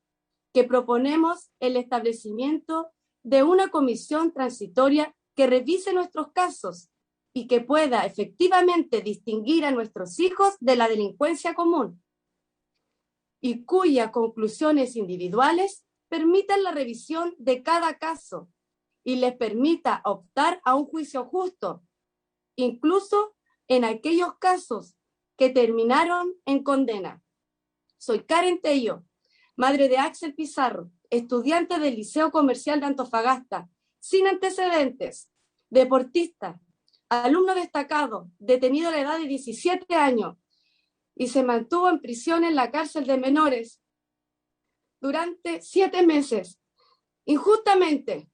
que proponemos el establecimiento de una comisión transitoria que revise nuestros casos y que pueda efectivamente distinguir a nuestros hijos de la delincuencia común y cuyas conclusiones individuales permitan la revisión de cada caso y les permita optar a un juicio justo, incluso en aquellos casos que terminaron en condena. Soy Karen Tello, madre de Axel Pizarro, estudiante del Liceo Comercial de Antofagasta, sin antecedentes, deportista, alumno destacado, detenido a la edad de 17 años y se mantuvo en prisión en la cárcel de menores durante 7 meses, injustamente.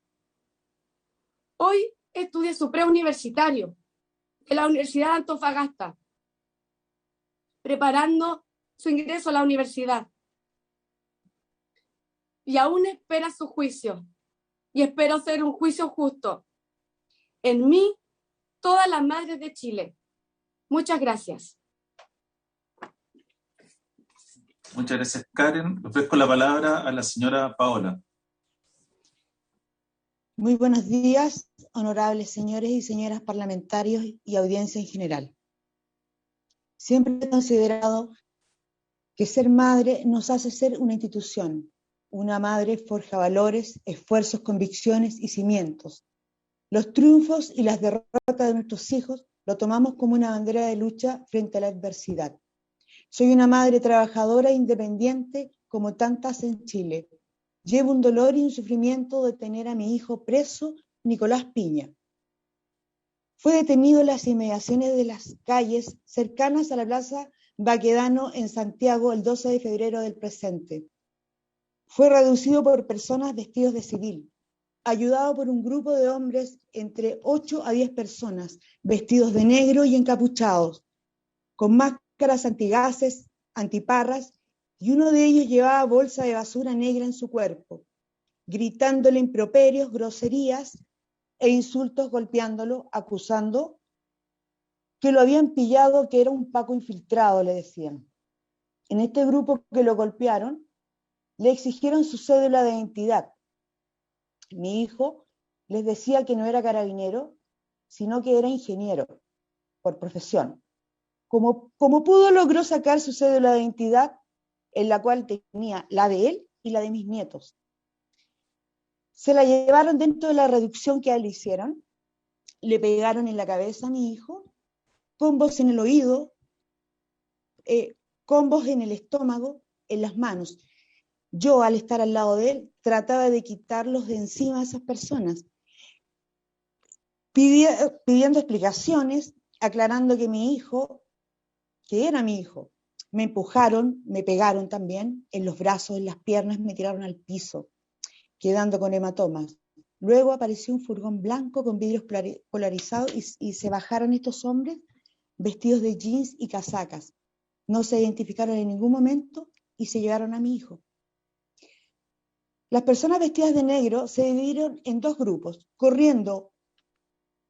Hoy estudia su preuniversitario en la Universidad de Antofagasta, preparando su ingreso a la universidad. Y aún espera su juicio, y espero ser un juicio justo. En mí, todas las madres de Chile. Muchas gracias. Muchas gracias, Karen. Ofrezco la palabra a la señora Paola. Muy buenos días, honorables señores y señoras parlamentarios y audiencia en general. Siempre he considerado que ser madre nos hace ser una institución. Una madre forja valores, esfuerzos, convicciones y cimientos. Los triunfos y las derrotas de nuestros hijos lo tomamos como una bandera de lucha frente a la adversidad. Soy una madre trabajadora e independiente como tantas en Chile. Llevo un dolor y un sufrimiento de tener a mi hijo preso, Nicolás Piña. Fue detenido en las inmediaciones de las calles cercanas a la Plaza Baquedano en Santiago el 12 de febrero del presente. Fue reducido por personas vestidos de civil, ayudado por un grupo de hombres entre 8 a 10 personas, vestidos de negro y encapuchados, con máscaras antigases, antiparras, y uno de ellos llevaba bolsa de basura negra en su cuerpo, gritándole improperios, groserías e insultos, golpeándolo, acusando que lo habían pillado, que era un Paco infiltrado, le decían. En este grupo que lo golpearon, le exigieron su cédula de identidad. Mi hijo les decía que no era carabinero, sino que era ingeniero, por profesión. Como pudo, logró sacar su cédula de identidad, en la cual tenía la de él y la de mis nietos. Se la llevaron dentro de la reducción que a él le hicieron, le pegaron en la cabeza a mi hijo, combos en el oído, combos en el estómago, en las manos. Yo, al estar al lado de él, trataba de quitarlos de encima a esas personas, pidiendo explicaciones, aclarando que mi hijo, que era mi hijo, Me empujaron, me pegaron también en los brazos, en las piernas, me tiraron al piso, quedando con hematomas. Luego apareció un furgón blanco con vidrios polarizados y se bajaron estos hombres vestidos de jeans y casacas. No se identificaron en ningún momento y se llevaron a mi hijo. Las personas vestidas de negro se dividieron en dos grupos, corriendo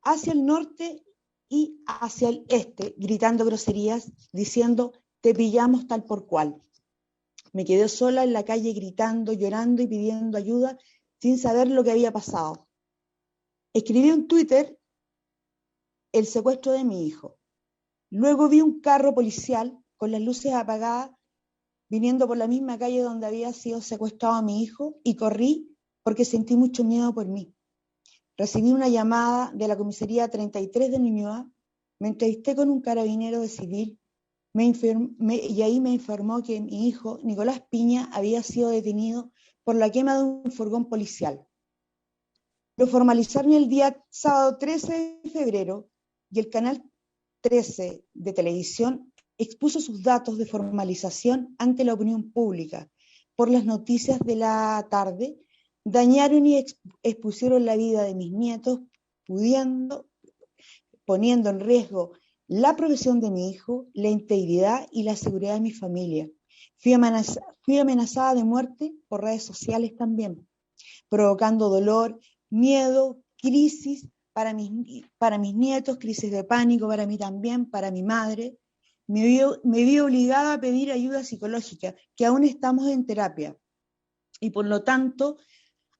hacia el norte y hacia el este, gritando groserías, diciendo, te pillamos tal por cual. Me quedé sola en la calle gritando, llorando y pidiendo ayuda sin saber lo que había pasado. Escribí en Twitter el secuestro de mi hijo. Luego vi un carro policial con las luces apagadas viniendo por la misma calle donde había sido secuestrado mi hijo y corrí porque sentí mucho miedo por mí. Recibí una llamada de la comisaría 33 de Ñuñoa, me entrevisté con un carabinero de civil y ahí me informó que mi hijo, Nicolás Piña, había sido detenido por la quema de un furgón policial. Lo formalizaron el día sábado 13 de febrero y el canal 13 de televisión expuso sus datos de formalización ante la opinión pública. Por las noticias de la tarde, dañaron y expusieron la vida de mis nietos, poniendo en riesgo la profesión de mi hijo, la integridad y la seguridad de mi familia. Fui amenazada de muerte por redes sociales también, provocando dolor, miedo, crisis para mis nietos, crisis de pánico para mí también, para mi madre. Me vi obligada a pedir ayuda psicológica, que aún estamos en terapia. Y por lo tanto,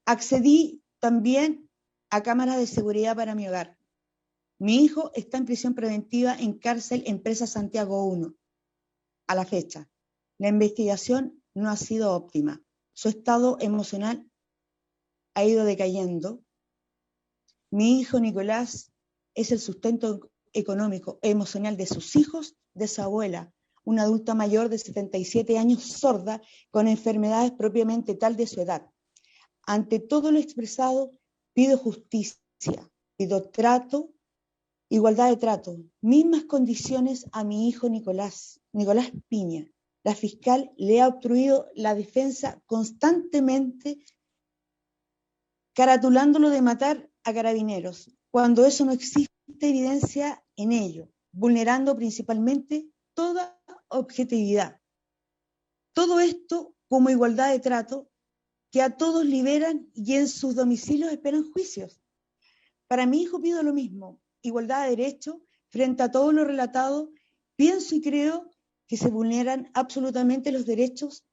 accedí también a cámaras de seguridad para mi hogar. Mi hijo está en prisión preventiva en cárcel Empresa Santiago 1, a la fecha. La investigación no ha sido óptima. Su estado emocional ha ido decayendo. Mi hijo Nicolás es el sustento económico e emocional de sus hijos, de su abuela, una adulta mayor de 77 años, sorda, con enfermedades propiamente tal de su edad. Ante todo lo expresado, pido justicia, pido trato, igualdad de trato, mismas condiciones a mi hijo Nicolás Piña. La fiscal le ha obstruido la defensa constantemente, caratulándolo de matar a carabineros, cuando eso no existe evidencia en ello, vulnerando principalmente toda objetividad. Todo esto como igualdad de trato, que a todos liberan y en sus domicilios esperan juicios. Para mi hijo pido lo mismo, igualdad de derecho, frente a todo lo relatado, pienso y creo que se vulneran absolutamente los derechos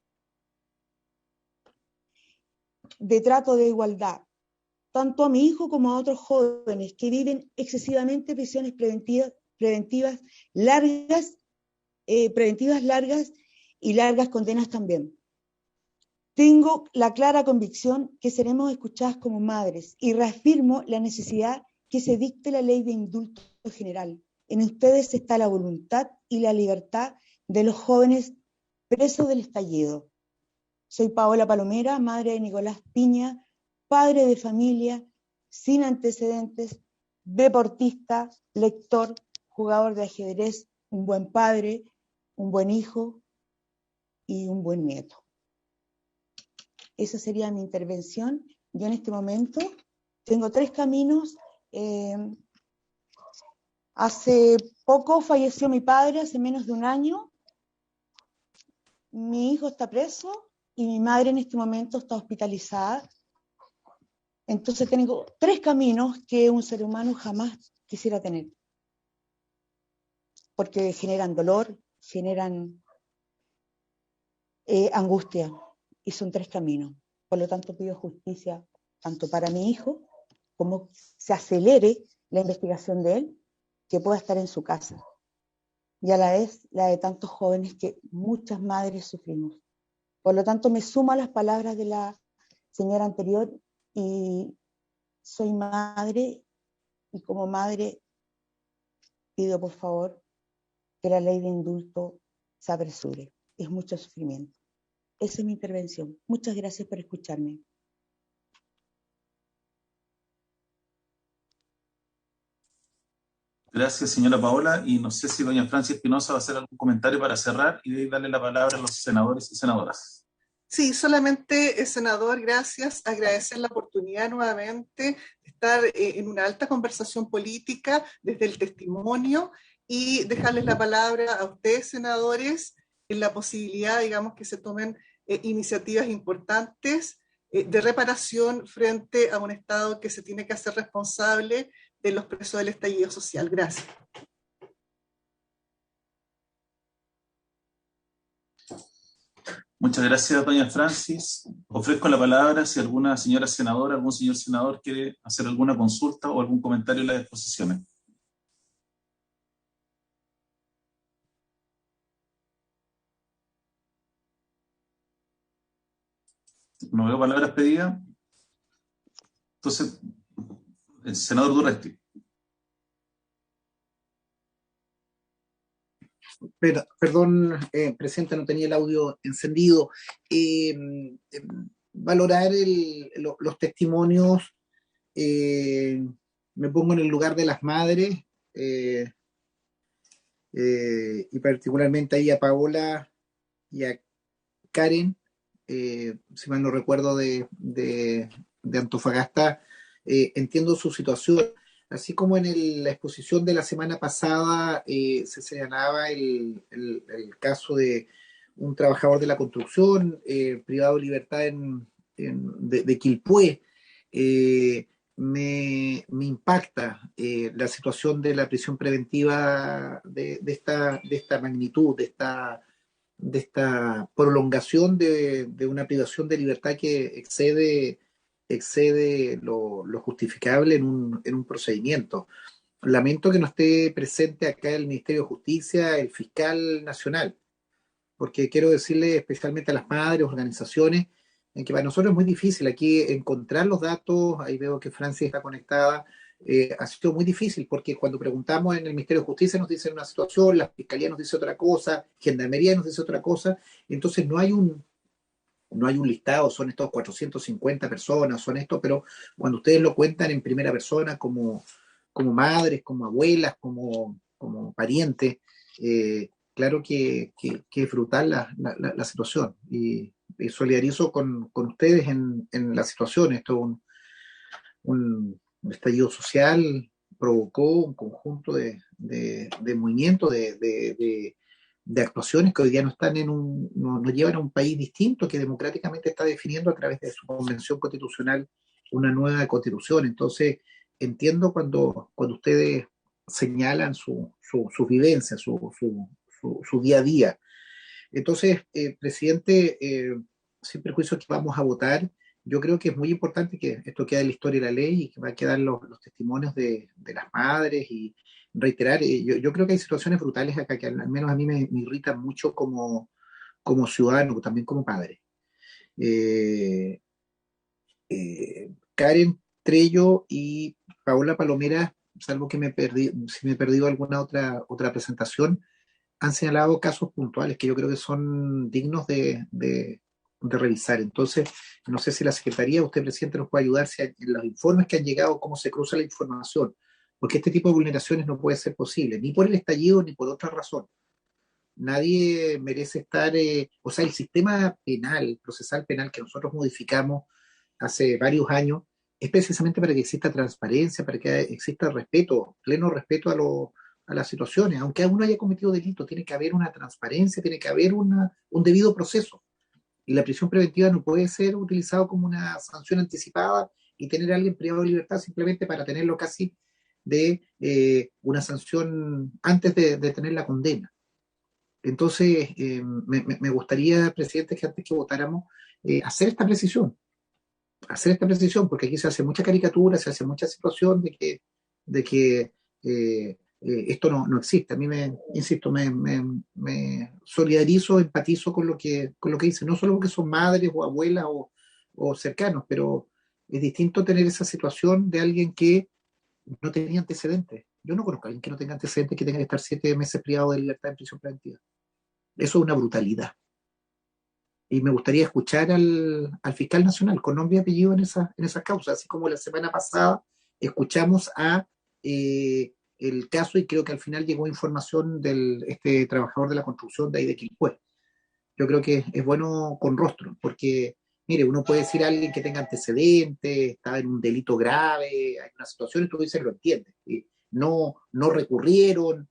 de trato de igualdad, tanto a mi hijo como a otros jóvenes que viven excesivamente prisiones preventivas largas y largas condenas también. Tengo la clara convicción que seremos escuchadas como madres y reafirmo la necesidad que se dicte la ley de indulto general. En ustedes está la voluntad y la libertad de los jóvenes presos del estallido. Soy Paola Palomera, madre de Nicolás Piña, padre de familia, sin antecedentes, deportista, lector, jugador de ajedrez, un buen padre, un buen hijo y un buen nieto. Esa sería mi intervención. Yo en este momento tengo 3 caminos. Hace poco falleció mi padre, hace menos de un año. Mi hijo está preso y mi madre en este momento está hospitalizada. Entonces tengo 3 caminos que un ser humano jamás quisiera tener, porque generan dolor, generan angustia, y son 3 caminos. Por lo tanto pido justicia tanto para mi hijo, como se acelere la investigación de él, que pueda estar en su casa, y a la vez la de tantos jóvenes que muchas madres sufrimos. Por lo tanto me sumo a las palabras de la señora anterior y soy madre, y como madre pido por favor que la ley de indulto se apresure. Es mucho sufrimiento. Esa es mi intervención. Muchas gracias por escucharme. Gracias, señora Paola. Y no sé si doña Francia Espinosa va a hacer algún comentario para cerrar y darle la palabra a los senadores y senadoras. Sí, solamente, senador, gracias. Agradecer la oportunidad nuevamente de estar en una alta conversación política desde el testimonio y dejarles la palabra a ustedes, senadores, en la posibilidad, digamos, que se tomen iniciativas importantes de reparación frente a un Estado que se tiene que hacer responsable de los presos del estallido social. Gracias. Muchas gracias, doña Francis. Ofrezco la palabra si alguna señora senadora, algún señor senador quiere hacer alguna consulta o algún comentario en las exposiciones. No veo palabras pedidas. Entonces, el senador Durresti. Perdón, presidente, no tenía el audio encendido. Valorar los testimonios, me pongo en el lugar de las madres, y particularmente ahí a Paola y a Karen, si mal no recuerdo, de Antofagasta. Entiendo su situación. Así como en la exposición de la semana pasada se señalaba el caso de un trabajador de la construcción privado de libertad de Quilpué, me impacta la situación de la prisión preventiva de esta magnitud, de esta prolongación de una privación de libertad que excede lo justificable en un procedimiento. Lamento que no esté presente acá el Ministerio de Justicia, el fiscal nacional, porque quiero decirle especialmente a las madres, organizaciones, en que para nosotros es muy difícil aquí encontrar los datos. Ahí veo que Francia está conectada. Ha sido muy difícil porque cuando preguntamos en el Ministerio de Justicia nos dicen una situación, la Fiscalía nos dice otra cosa, Gendarmería nos dice otra cosa, entonces no hay un listado, son estos 450 personas, son estos, pero cuando ustedes lo cuentan en primera persona, como madres, como abuelas, como parientes, claro que es brutal la situación. Y solidarizo con ustedes en la situación. Esto es un estallido social, provocó un conjunto de movimientos, de actuaciones que hoy día no están no llevan a un país distinto que democráticamente está definiendo a través de su convención constitucional una nueva constitución. Entonces, entiendo cuando ustedes señalan su vivencia, su día a día. Entonces, presidente, sin perjuicio que vamos a votar, yo creo que es muy importante que esto quede en la historia de la ley y que va a quedar los testimonios de las madres y reiterar. Yo creo que hay situaciones brutales acá que al menos a mí me irritan mucho como ciudadano, también como padre. Eh, Karen Trello y Paola Palomera, salvo que si me he perdido alguna otra presentación, han señalado casos puntuales que yo creo que son dignos de revisar. Entonces, no sé si la Secretaría, usted, presidente, nos puede ayudar en los informes que han llegado, cómo se cruza la información, porque este tipo de vulneraciones no puede ser posible, ni por el estallido ni por otra razón. Nadie merece estar, o sea, el sistema penal, procesal penal que nosotros modificamos hace varios años, es precisamente para que exista transparencia, para que exista respeto, pleno respeto a las situaciones. Aunque uno haya cometido delito, tiene que haber una transparencia, tiene que haber un debido proceso. Y la prisión preventiva no puede ser utilizado como una sanción anticipada y tener a alguien privado de libertad simplemente para tenerlo casi de una sanción antes de tener la condena. Entonces, me gustaría, presidente, que antes que votáramos, hacer esta precisión, porque aquí se hace mucha caricatura, se hace mucha situación de que esto no existe. A mí insisto, me solidarizo, empatizo con lo que dice, no solo porque son madres o abuelas o cercanos, pero es distinto tener esa situación de alguien que no tenía antecedentes. Yo no conozco a alguien que no tenga antecedentes, que tenga que estar 7 meses privado de libertad en prisión preventiva. Eso es una brutalidad. Y me gustaría escuchar al fiscal nacional con nombre y apellido en esas causas, así como la semana pasada escuchamos a el caso y creo que al final llegó información de este trabajador de la construcción de ahí de Quilpué. Yo creo que es bueno con rostro, porque, mire, uno puede decir a alguien que tenga antecedentes, está en un delito grave, hay una situación y tú dices, lo entiendes. No recurrieron,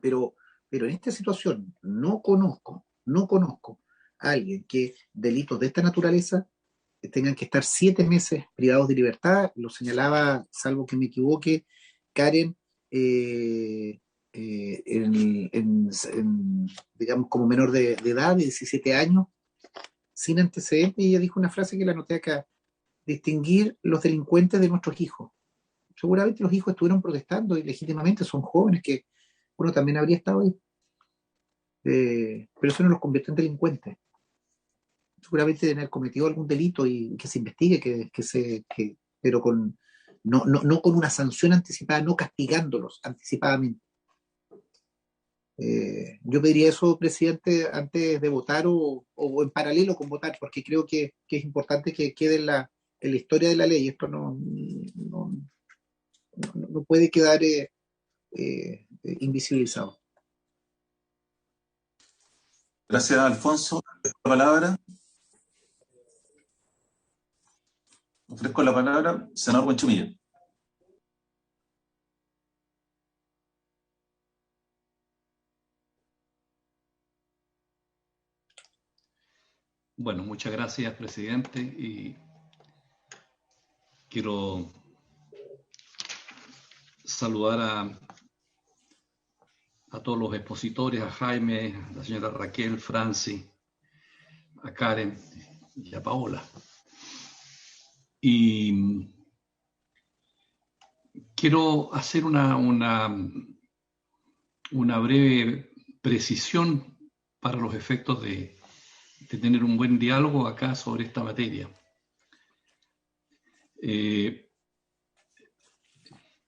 pero en esta situación no conozco a alguien que delitos de esta naturaleza tengan que estar 7 meses privados de libertad. Lo señalaba, salvo que me equivoque, Karen, digamos, como menor de edad, de 17 años, sin antecedentes, y ella dijo una frase que la anoté acá: distinguir los delincuentes de nuestros hijos. Seguramente los hijos estuvieron protestando y legítimamente son jóvenes que uno también habría estado ahí. Pero eso no los convierte en delincuentes. Seguramente deben haber cometido algún delito y que se investigue, pero no con una sanción anticipada, no castigándolos anticipadamente. Yo pediría eso, presidente, antes de votar o en paralelo con votar, porque creo que es importante que quede en la historia de la ley. Esto no puede quedar invisibilizado. Gracias, Alfonso. La palabra. Ofrezco la palabra, senador Buenchumilla. Bueno, muchas gracias, presidente, y quiero saludar a todos los expositores, a Jaime, a la señora Raquel, Franci, a Karen y a Paola. Y quiero hacer una breve precisión para los efectos de tener un buen diálogo acá sobre esta materia.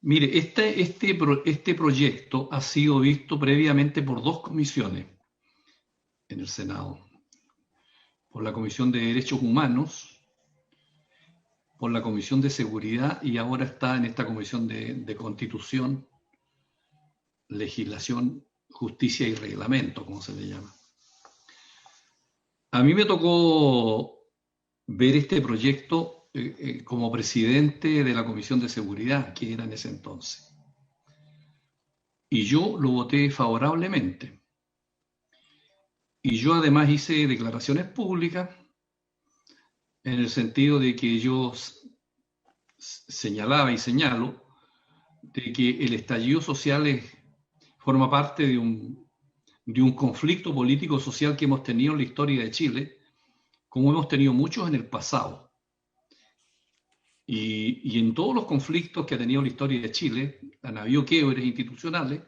Mire, este proyecto ha sido visto previamente por 2 comisiones en el Senado. Por la Comisión de Derechos Humanos, por la Comisión de Seguridad, y ahora está en esta Comisión de Constitución, Legislación, Justicia y Reglamento, como se le llama. A mí me tocó ver este proyecto como presidente de la Comisión de Seguridad, que era en ese entonces. Y yo lo voté favorablemente. Y yo además hice declaraciones públicas en el sentido de que yo señalaba y señalo de que el estallido social forma parte de un conflicto político-social que hemos tenido en la historia de Chile, como hemos tenido muchos en el pasado. Y en todos los conflictos que ha tenido la historia de Chile, han habido quiebres institucionales,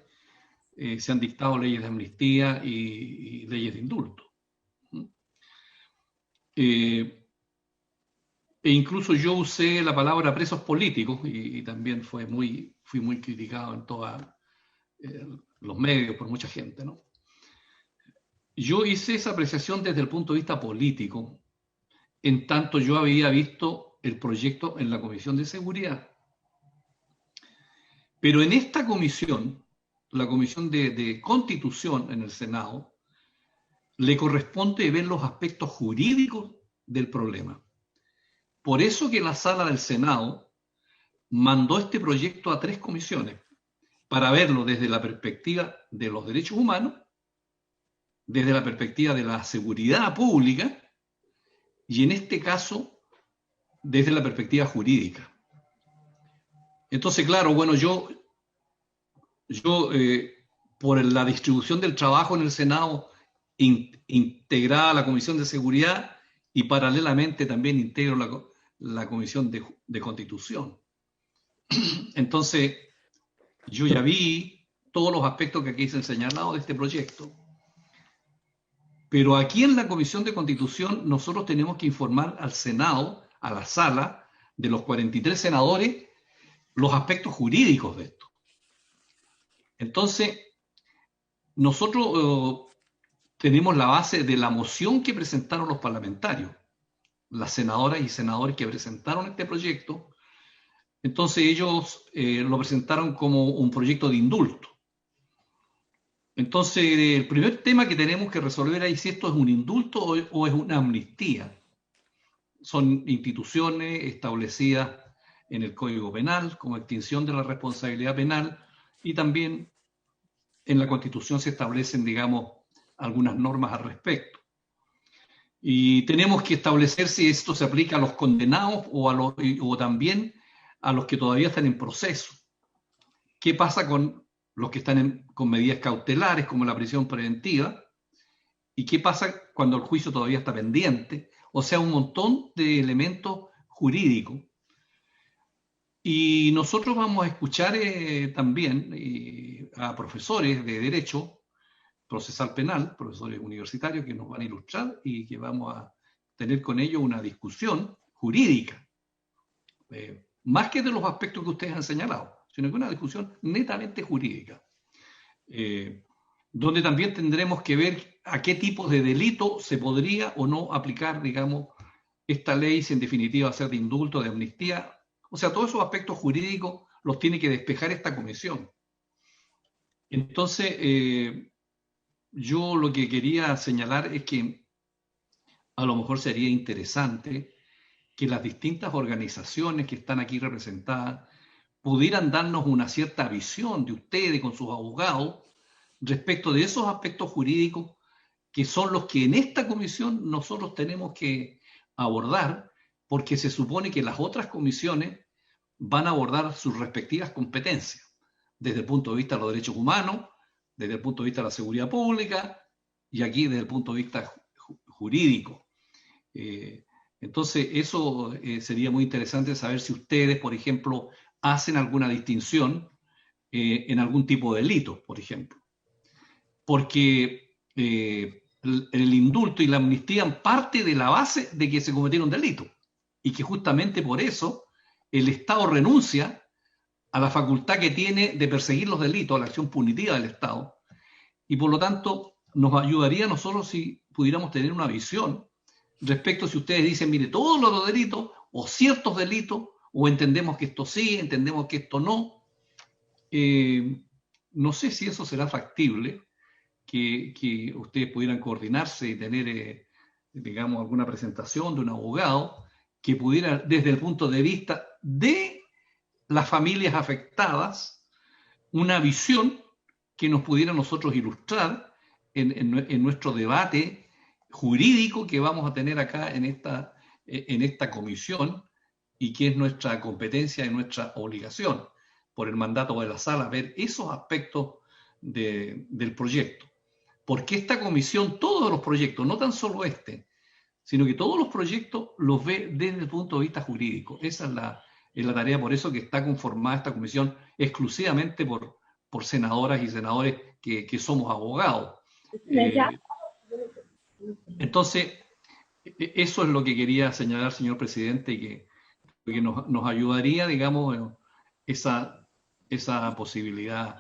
se han dictado leyes de amnistía y leyes de indulto. E incluso yo usé la palabra presos políticos y también fui muy criticado en todos los medios por mucha gente, ¿no? Yo hice esa apreciación desde el punto de vista político, en tanto yo había visto el proyecto en la Comisión de Seguridad. Pero en esta comisión, la Comisión de Constitución en el Senado, le corresponde ver los aspectos jurídicos del problema. Por eso que la sala del Senado mandó este proyecto a 3 comisiones, para verlo desde la perspectiva de los derechos humanos, desde la perspectiva de la seguridad pública y en este caso desde la perspectiva jurídica. Entonces, claro, bueno, yo por la distribución del trabajo en el Senado integraba la Comisión de Seguridad y paralelamente también integro la Comisión de Constitución. Entonces, yo ya vi todos los aspectos que aquí se han señalado de este proyecto, pero aquí en la Comisión de Constitución nosotros tenemos que informar al Senado, a la sala, de los 43 senadores, los aspectos jurídicos de esto. Entonces, nosotros tenemos la base de la moción que presentaron los parlamentarios, las senadoras y senadores que presentaron este proyecto, Entonces ellos lo presentaron como un proyecto de indulto. Entonces el primer tema que tenemos que resolver ahí es si esto es un indulto o es una amnistía. Son instituciones establecidas en el Código Penal como extinción de la responsabilidad penal, y también en la Constitución se establecen, digamos, algunas normas al respecto. Y tenemos que establecer si esto se aplica a los condenados o también a los que todavía están en proceso. ¿Qué pasa con los que están con medidas cautelares como la prisión preventiva? ¿Y qué pasa cuando el juicio todavía está pendiente? O sea, un montón de elementos jurídicos. Y nosotros vamos a escuchar también a profesores de Derecho Procesal Penal, profesores universitarios que nos van a ilustrar y que vamos a tener con ellos una discusión jurídica, más que de los aspectos que ustedes han señalado, sino que una discusión netamente jurídica, donde también tendremos que ver a qué tipo de delito se podría o no aplicar, digamos, esta ley, si en definitiva va a ser de indulto, de amnistía. O sea, todos esos aspectos jurídicos los tiene que despejar esta comisión. Entonces, yo lo que quería señalar es que a lo mejor sería interesante que las distintas organizaciones que están aquí representadas pudieran darnos una cierta visión de ustedes con sus abogados respecto de esos aspectos jurídicos que son los que en esta comisión nosotros tenemos que abordar, porque se supone que las otras comisiones van a abordar sus respectivas competencias, desde el punto de vista de los derechos humanos, desde el punto de vista de la seguridad pública, y aquí desde el punto de vista jurídico. Entonces, eso sería muy interesante saber si ustedes, por ejemplo, hacen alguna distinción en algún tipo de delito, por ejemplo. Porque el indulto y la amnistía parte de la base de que se cometieron delitos, y que justamente por eso el Estado renuncia a la facultad que tiene de perseguir los delitos, a la acción punitiva del Estado, y por lo tanto nos ayudaría a nosotros si pudiéramos tener una visión respecto si ustedes dicen, mire, todos los delitos o ciertos delitos, o entendemos que esto sí, entendemos que esto no. No sé si eso será factible, que ustedes pudieran coordinarse y tener, digamos, alguna presentación de un abogado que pudiera, desde el punto de vista de las familias afectadas, una visión que nos pudiera nosotros ilustrar en nuestro debate jurídico que vamos a tener acá en esta comisión, y que es nuestra competencia y nuestra obligación por el mandato de la sala, ver esos aspectos del proyecto. Porque esta comisión, todos los proyectos, no tan solo sino que todos los proyectos los ve desde el punto de vista jurídico. Esa es la tarea, por eso que está conformada esta comisión exclusivamente por senadoras y senadores que somos abogados. Entonces, eso es lo que quería señalar, señor presidente, y que nos ayudaría, digamos, esa posibilidad,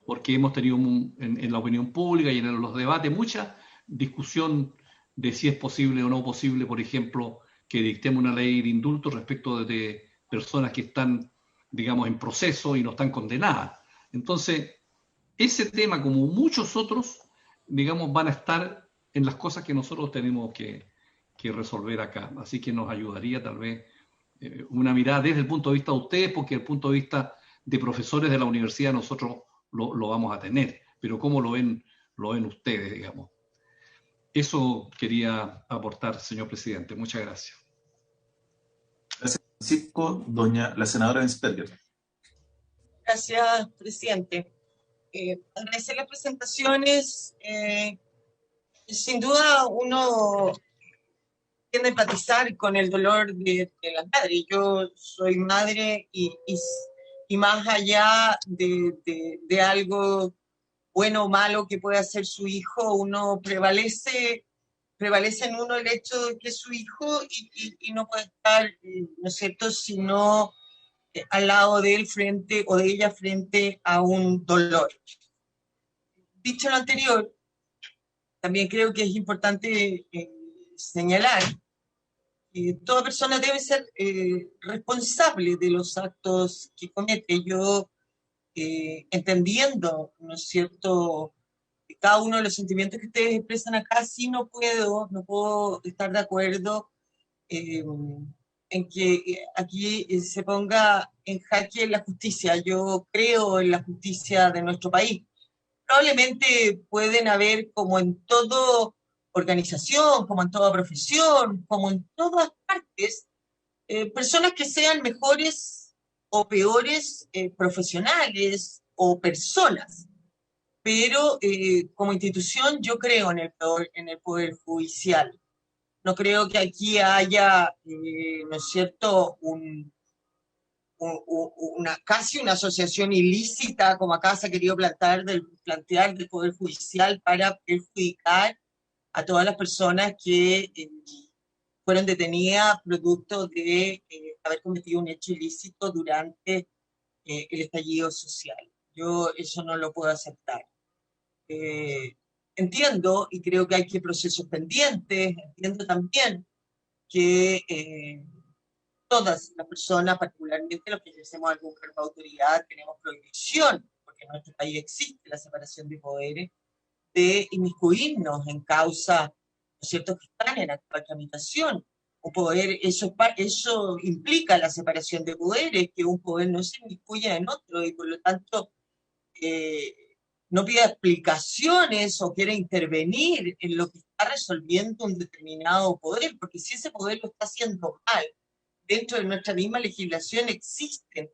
porque hemos tenido en la opinión pública y en los debates mucha discusión de si es posible o no posible, por ejemplo, que dictemos una ley de indulto respecto de personas que están, digamos, en proceso y no están condenadas. Entonces, ese tema, como muchos otros, digamos, van a estar en las cosas que nosotros tenemos que resolver acá. Así que nos ayudaría tal vez una mirada desde el punto de vista de ustedes, porque desde el punto de vista de profesores de la universidad nosotros lo vamos a tener, pero ¿cómo lo ven ustedes, digamos? Eso quería aportar, señor presidente. Muchas gracias. Gracias, Francisco. La senadora Ensperger. Gracias, presidente. Agradecer las presentaciones. Sin duda uno tiende a empatizar con el dolor de las madres. Yo soy madre y más allá de algo bueno o malo que pueda hacer su hijo, uno prevalece en uno el hecho de que es su hijo y no puede estar, ¿no es cierto?, sino al lado de él o de ella frente a un dolor. Dicho lo anterior, también creo que es importante señalar toda persona debe ser responsable de los actos que comete. Yo, entendiendo, ¿no es cierto?, cada uno de los sentimientos que ustedes expresan acá, sí no puedo estar de acuerdo en que aquí se ponga en jaque la justicia. Yo creo en la justicia de nuestro país. Probablemente pueden haber, como en toda organización, como en toda profesión, como en todas partes, personas que sean mejores o peores profesionales o personas. Pero como institución yo creo en el Poder Judicial. No creo que aquí haya, ¿no es cierto?, casi una asociación ilícita, como acá se ha querido plantear del Poder Judicial para perjudicar a todas las personas que fueron detenidas producto de haber cometido un hecho ilícito durante el estallido social. Yo eso no lo puedo aceptar. Entiendo, y creo que hay que procesos pendientes, entiendo también que todas las personas, particularmente los que ejercemos algún cargo de autoridad, tenemos prohibición, porque en nuestro país existe la separación de poderes, de inmiscuirnos en causas, ¿no es cierto?, que están en actual tramitación. Un poder, eso implica la separación de poderes, que un poder no se inmiscuya en otro, y por lo tanto no pida explicaciones o quiera intervenir en lo que está resolviendo un determinado poder, porque si ese poder lo está haciendo mal, dentro de nuestra misma legislación existen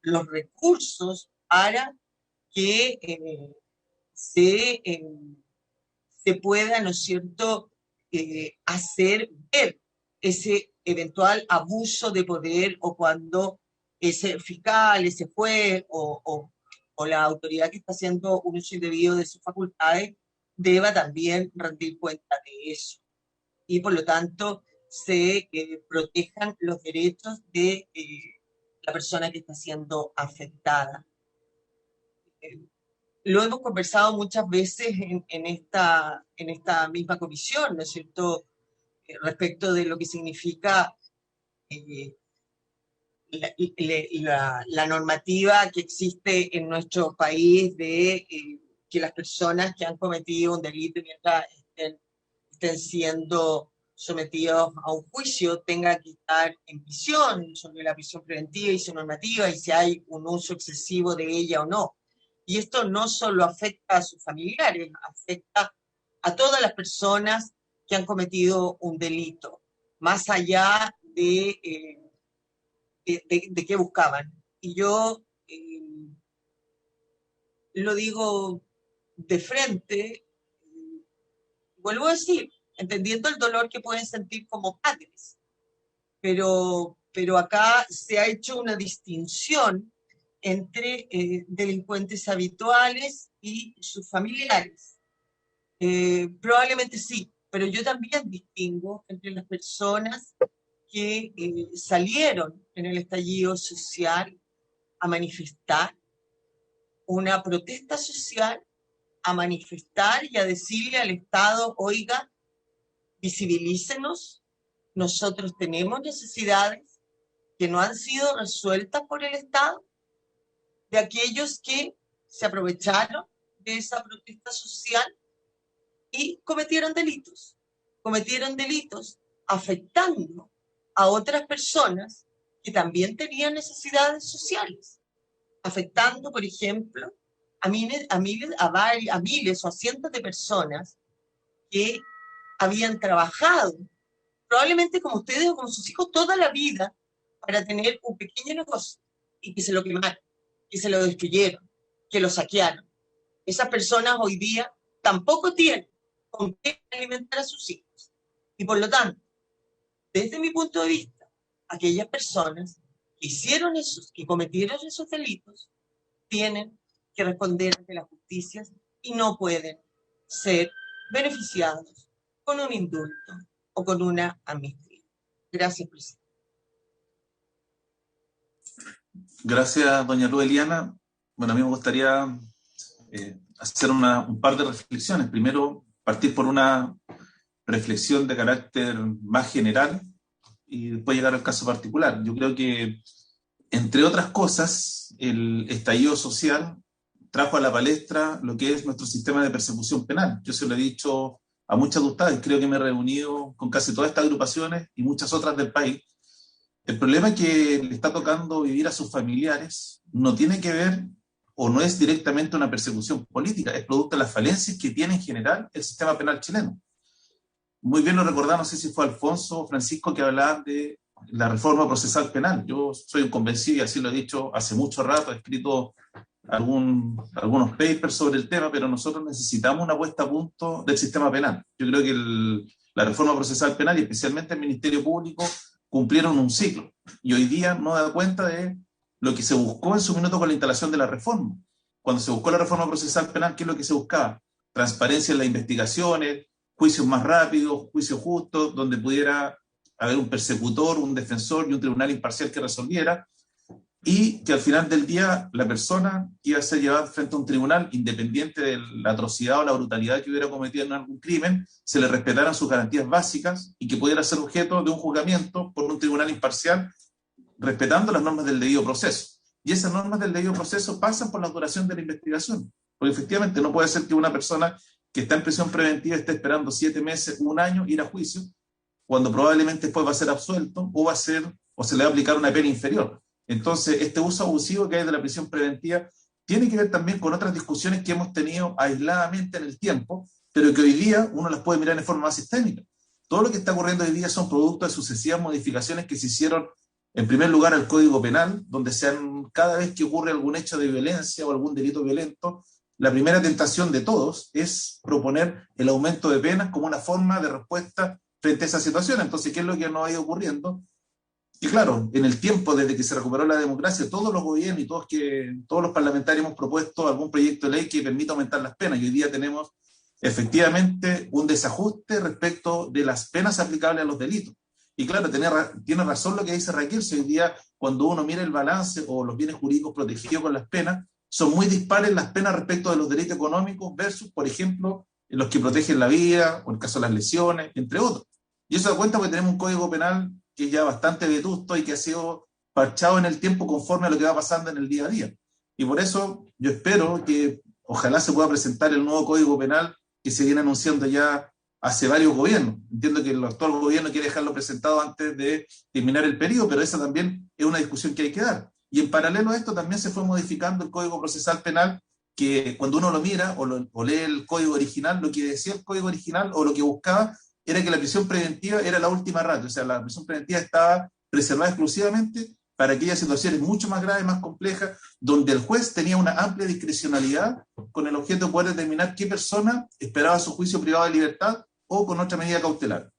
los recursos para que se pueda, ¿no es cierto?, hacer ver ese eventual abuso de poder, o cuando ese fiscal, ese juez o la autoridad que está haciendo un uso indebido de sus facultades deba también rendir cuenta de eso. Y por lo tanto se protejan los derechos de la persona que está siendo afectada. Lo hemos conversado muchas veces en esta misma comisión, ¿no es cierto?, respecto de lo que significa la normativa que existe en nuestro país de que las personas que han cometido un delito mientras estén siendo sometidos a un juicio tengan que estar en prisión, sobre la prisión preventiva y su normativa, y si hay un uso excesivo de ella o no. Y esto no solo afecta a sus familiares, afecta a todas las personas que han cometido un delito, más allá de qué buscaban. Y yo lo digo de frente, vuelvo a decir, entendiendo el dolor que pueden sentir como padres, pero acá se ha hecho una distinción entre delincuentes habituales y sus familiares. Probablemente sí, pero yo también distingo entre las personas que salieron en el estallido social a manifestar una protesta social, a manifestar y a decirle al Estado, oiga, visibilícenos, nosotros tenemos necesidades que no han sido resueltas por el Estado, de aquellos que se aprovecharon de esa protesta social y cometieron delitos afectando a otras personas que también tenían necesidades sociales, afectando, por ejemplo, a miles o a cientos de personas que habían trabajado, probablemente como ustedes o como sus hijos, toda la vida para tener un pequeño negocio, y que se lo quemaron, que se lo destruyeron, que lo saquearon. Esas personas hoy día tampoco tienen con qué alimentar a sus hijos. Y por lo tanto, desde mi punto de vista, aquellas personas que hicieron esos, que cometieron esos delitos, tienen que responder ante la justicia y no pueden ser beneficiados con un indulto o con una amnistía. Gracias, presidente. Gracias, doña Luz Eliana. Bueno, a mí me gustaría hacer un par de reflexiones. Primero, partir por una reflexión de carácter más general y después llegar al caso particular. Yo creo que, entre otras cosas, el estallido social trajo a la palestra lo que es nuestro sistema de persecución penal. Yo se lo he dicho a muchas de ustedes, creo que me he reunido con casi todas estas agrupaciones y muchas otras del país. El problema que le está tocando vivir a sus familiares no tiene que ver o no es directamente una persecución política, es producto de las falencias que tiene en general el sistema penal chileno. Muy bien lo recordaba, no sé si fue Alfonso o Francisco, que hablaban de la reforma procesal penal. Yo soy un convencido, y así lo he dicho hace mucho rato, he escrito algunos papers sobre el tema, pero nosotros necesitamos una puesta a punto del sistema penal. Yo creo que la reforma procesal penal y especialmente el Ministerio Público cumplieron un ciclo, y hoy día no da cuenta de lo que se buscó en su minuto con la instalación de la reforma. Cuando se buscó la reforma procesal penal, ¿qué es lo que se buscaba? Transparencia en las investigaciones, juicios más rápidos, juicios justos, donde pudiera haber un persecutor, un defensor y un tribunal imparcial que resolviera, y que al final del día la persona iba a ser llevada frente a un tribunal, independiente de la atrocidad o la brutalidad que hubiera cometido en algún crimen, se le respetaran sus garantías básicas y que pudiera ser objeto de un juzgamiento por un tribunal imparcial, respetando las normas del debido proceso. Y esas normas del debido proceso pasan por la duración de la investigación, porque efectivamente no puede ser que una persona que está en prisión preventiva esté esperando 7 meses, 1 año, ir a juicio, cuando probablemente después va a ser absuelto o se le va a aplicar una pena inferior. Entonces, este uso abusivo que hay de la prisión preventiva tiene que ver también con otras discusiones que hemos tenido aisladamente en el tiempo, pero que hoy día uno las puede mirar de forma más sistémica. Todo lo que está ocurriendo hoy día son producto de sucesivas modificaciones que se hicieron, en primer lugar, al Código Penal, donde cada vez que ocurre algún hecho de violencia o algún delito violento, la primera tentación de todos es proponer el aumento de penas como una forma de respuesta frente a esa situación. Entonces, ¿qué es lo que nos ha ido ocurriendo? Y claro, en el tiempo, desde que se recuperó la democracia, todos los gobiernos y todos los parlamentarios hemos propuesto algún proyecto de ley que permita aumentar las penas. Y hoy día tenemos efectivamente un desajuste respecto de las penas aplicables a los delitos. Y claro, tiene razón lo que dice Raquel, si hoy día cuando uno mira el balance o los bienes jurídicos protegidos con las penas, son muy dispares las penas respecto de los delitos económicos versus, por ejemplo, los que protegen la vida, o el caso de las lesiones, entre otros. Y eso da cuenta porque tenemos un código penal que es ya bastante vetusto y que ha sido parchado en el tiempo conforme a lo que va pasando en el día a día. Y por eso yo espero que ojalá se pueda presentar el nuevo código penal que se viene anunciando ya hace varios gobiernos. Entiendo que el actual gobierno quiere dejarlo presentado antes de terminar el periodo, pero esa también es una discusión que hay que dar. Y en paralelo a esto también se fue modificando el Código Procesal Penal, que cuando uno lo mira o lee el código original, lo que decía el código original o lo que buscaba era que la prisión preventiva era la última ratio, o sea, la prisión preventiva estaba reservada exclusivamente para aquellas situaciones mucho más graves, más complejas, donde el juez tenía una amplia discrecionalidad con el objeto de poder determinar qué persona esperaba su juicio privado de libertad o con otra medida cautelar.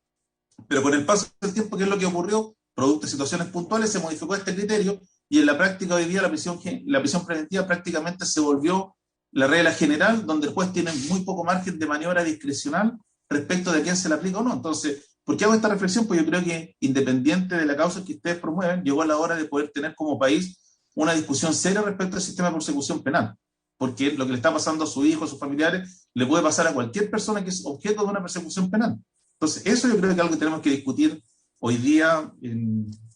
Pero con el paso del tiempo, ¿qué es lo que ocurrió? Producto de situaciones puntuales, se modificó este criterio y en la práctica hoy día la prisión preventiva prácticamente se volvió la regla general, donde el juez tiene muy poco margen de maniobra discrecional respecto de a quién se le aplica o no. Entonces, ¿por qué hago esta reflexión? Pues yo creo que, independiente de la causa que ustedes promueven, llegó la hora de poder tener como país una discusión seria respecto al sistema de persecución penal. Porque lo que le está pasando a su hijo, a sus familiares, le puede pasar a cualquier persona que es objeto de una persecución penal. Entonces, eso yo creo que es algo que tenemos que discutir hoy día,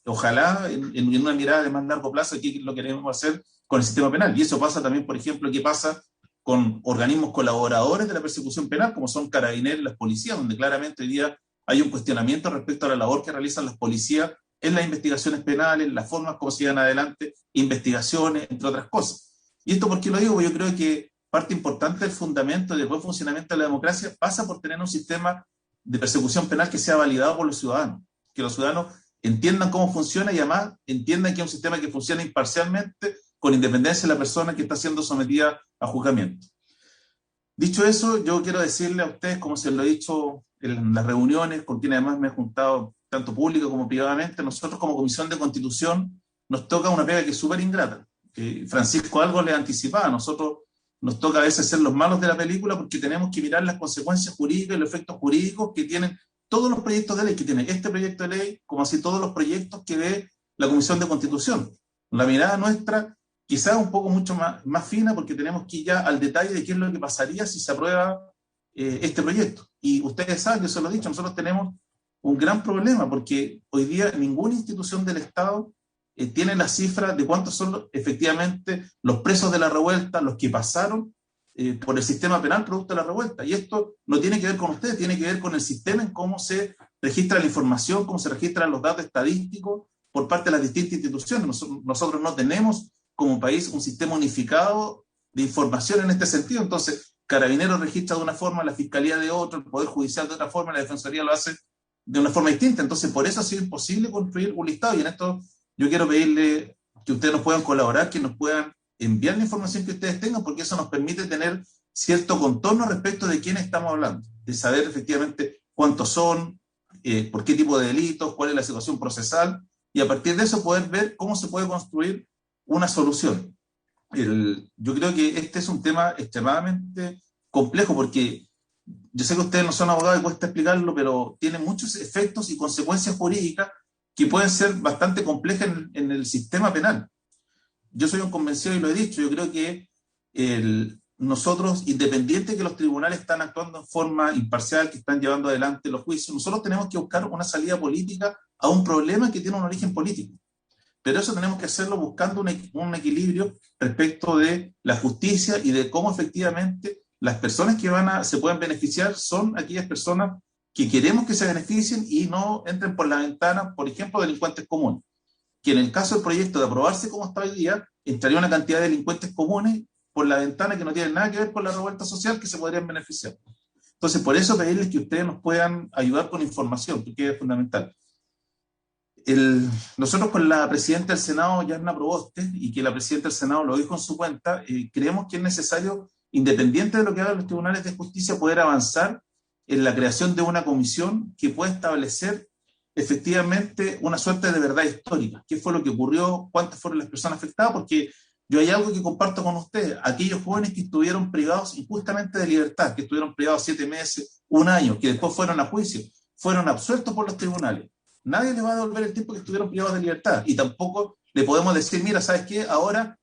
ojalá en una mirada de más largo plazo, qué lo queremos hacer con el sistema penal. Y eso pasa también, por ejemplo, qué pasa con organismos colaboradores de la persecución penal, como son Carabineros y las policías, donde claramente hoy día hay un cuestionamiento respecto a la labor que realizan las policías en las investigaciones penales, las formas como se llevan adelante, investigaciones, entre otras cosas. ¿Y esto por qué lo digo? Porque yo creo que parte importante del fundamento del buen funcionamiento de la democracia pasa por tener un sistema de persecución penal que sea validado por los ciudadanos, que los ciudadanos entiendan cómo funciona y además entiendan que es un sistema que funciona imparcialmente, con independencia de la persona que está siendo sometida a juzgamiento. Dicho eso, yo quiero decirle a ustedes, como se lo he dicho en las reuniones, con quienes además me he juntado tanto público como privadamente, nosotros como Comisión de Constitución nos toca una pega que es súper ingrata. Francisco algo le anticipaba, a nosotros nos toca a veces ser los malos de la película porque tenemos que mirar las consecuencias jurídicas y los efectos jurídicos que tienen todos los proyectos de ley, que tiene este proyecto de ley, como así todos los proyectos que ve la Comisión de Constitución. La mirada nuestra quizás un poco mucho más fina porque tenemos que ir ya al detalle de qué es lo que pasaría si se aprueba este proyecto. Y ustedes saben, yo se lo he dicho, nosotros tenemos un gran problema, porque hoy día ninguna institución del Estado tiene las cifras de cuántos son efectivamente los presos de la revuelta, los que pasaron por el sistema penal producto de la revuelta. Y esto no tiene que ver con ustedes, tiene que ver con el sistema en cómo se registra la información, cómo se registran los datos estadísticos por parte de las distintas instituciones. Nosotros no tenemos como país un sistema unificado de información en este sentido. Entonces, Carabineros registra de una forma, la Fiscalía de otra, el Poder Judicial de otra forma, la Defensoría lo hace de una forma distinta. Entonces, por eso ha sido imposible construir un listado. Y en esto yo quiero pedirle que ustedes nos puedan colaborar, que nos puedan enviar la información que ustedes tengan, porque eso nos permite tener cierto contorno respecto de quién estamos hablando, de saber efectivamente cuántos son, por qué tipo de delitos, cuál es la situación procesal, y a partir de eso poder ver cómo se puede construir una solución. Yo creo que este es un tema extremadamente complejo, porque yo sé que ustedes no son abogados y cuesta explicarlo, pero tiene muchos efectos y consecuencias jurídicas que pueden ser bastante complejas en el sistema penal. Yo soy un convencido y lo he dicho, yo creo que nosotros, independiente de que los tribunales están actuando en forma imparcial, que están llevando adelante los juicios, nosotros tenemos que buscar una salida política a un problema que tiene un origen político. Pero eso tenemos que hacerlo buscando un equilibrio respecto de la justicia y de cómo efectivamente las personas que se pueden beneficiar son aquellas personas que queremos que se beneficien y no entren por la ventana, por ejemplo, delincuentes comunes. Que en el caso del proyecto de aprobarse como está hoy día, entraría una cantidad de delincuentes comunes por la ventana que no tienen nada que ver con la revuelta social que se podrían beneficiar. Entonces, por eso pedirles que ustedes nos puedan ayudar con información, porque es fundamental. Nosotros con la presidenta del Senado, Yarna Proboste, y que la presidenta del Senado lo dijo en su cuenta, creemos que es necesario, independiente de lo que hagan los tribunales de justicia, poder avanzar en la creación de una comisión que pueda establecer efectivamente una suerte de verdad histórica. ¿Qué fue lo que ocurrió? ¿Cuántas fueron las personas afectadas? Porque yo hay algo que comparto con ustedes. Aquellos jóvenes que estuvieron privados injustamente de libertad, que estuvieron privados 7 meses, 1 año, que después fueron a juicio, fueron absueltos por los tribunales. Nadie les va a devolver el tiempo que estuvieron privados de libertad. Y tampoco le podemos decir, mira, ¿sabes qué? Ahora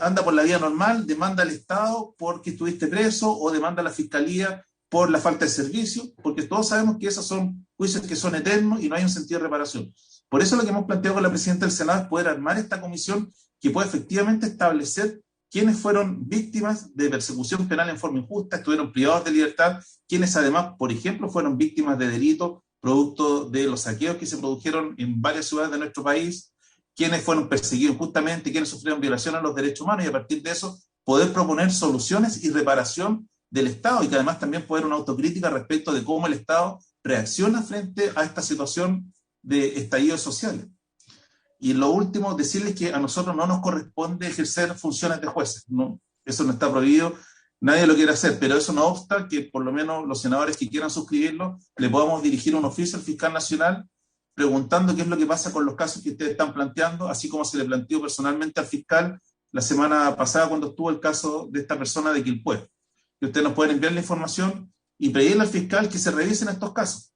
anda por la vía normal, demanda al Estado porque estuviste preso o demanda a la Fiscalía por la falta de servicio, porque todos sabemos que esos son juicios que son eternos y no hay un sentido de reparación. Por eso lo que hemos planteado con la presidenta del Senado es poder armar esta comisión que pueda efectivamente establecer quiénes fueron víctimas de persecución penal en forma injusta, estuvieron privados de libertad, quienes además, por ejemplo, fueron víctimas de delitos producto de los saqueos que se produjeron en varias ciudades de nuestro país, quienes fueron perseguidos injustamente, quienes sufrieron violación a los derechos humanos, y a partir de eso poder proponer soluciones y reparación del Estado, y que además también pueda haber una autocrítica respecto de cómo el Estado reacciona frente a esta situación de estallidos sociales. Y lo último, decirles que a nosotros no nos corresponde ejercer funciones de jueces, ¿no? Eso no está prohibido, nadie lo quiere hacer, pero eso no obsta que por lo menos los senadores que quieran suscribirlo le podamos dirigir un oficio al fiscal nacional preguntando qué es lo que pasa con los casos que ustedes están planteando, así como se le planteó personalmente al fiscal la semana pasada cuando estuvo el caso de esta persona de Quilpué. Que ustedes nos pueden enviar la información y pedirle al fiscal que se revisen estos casos.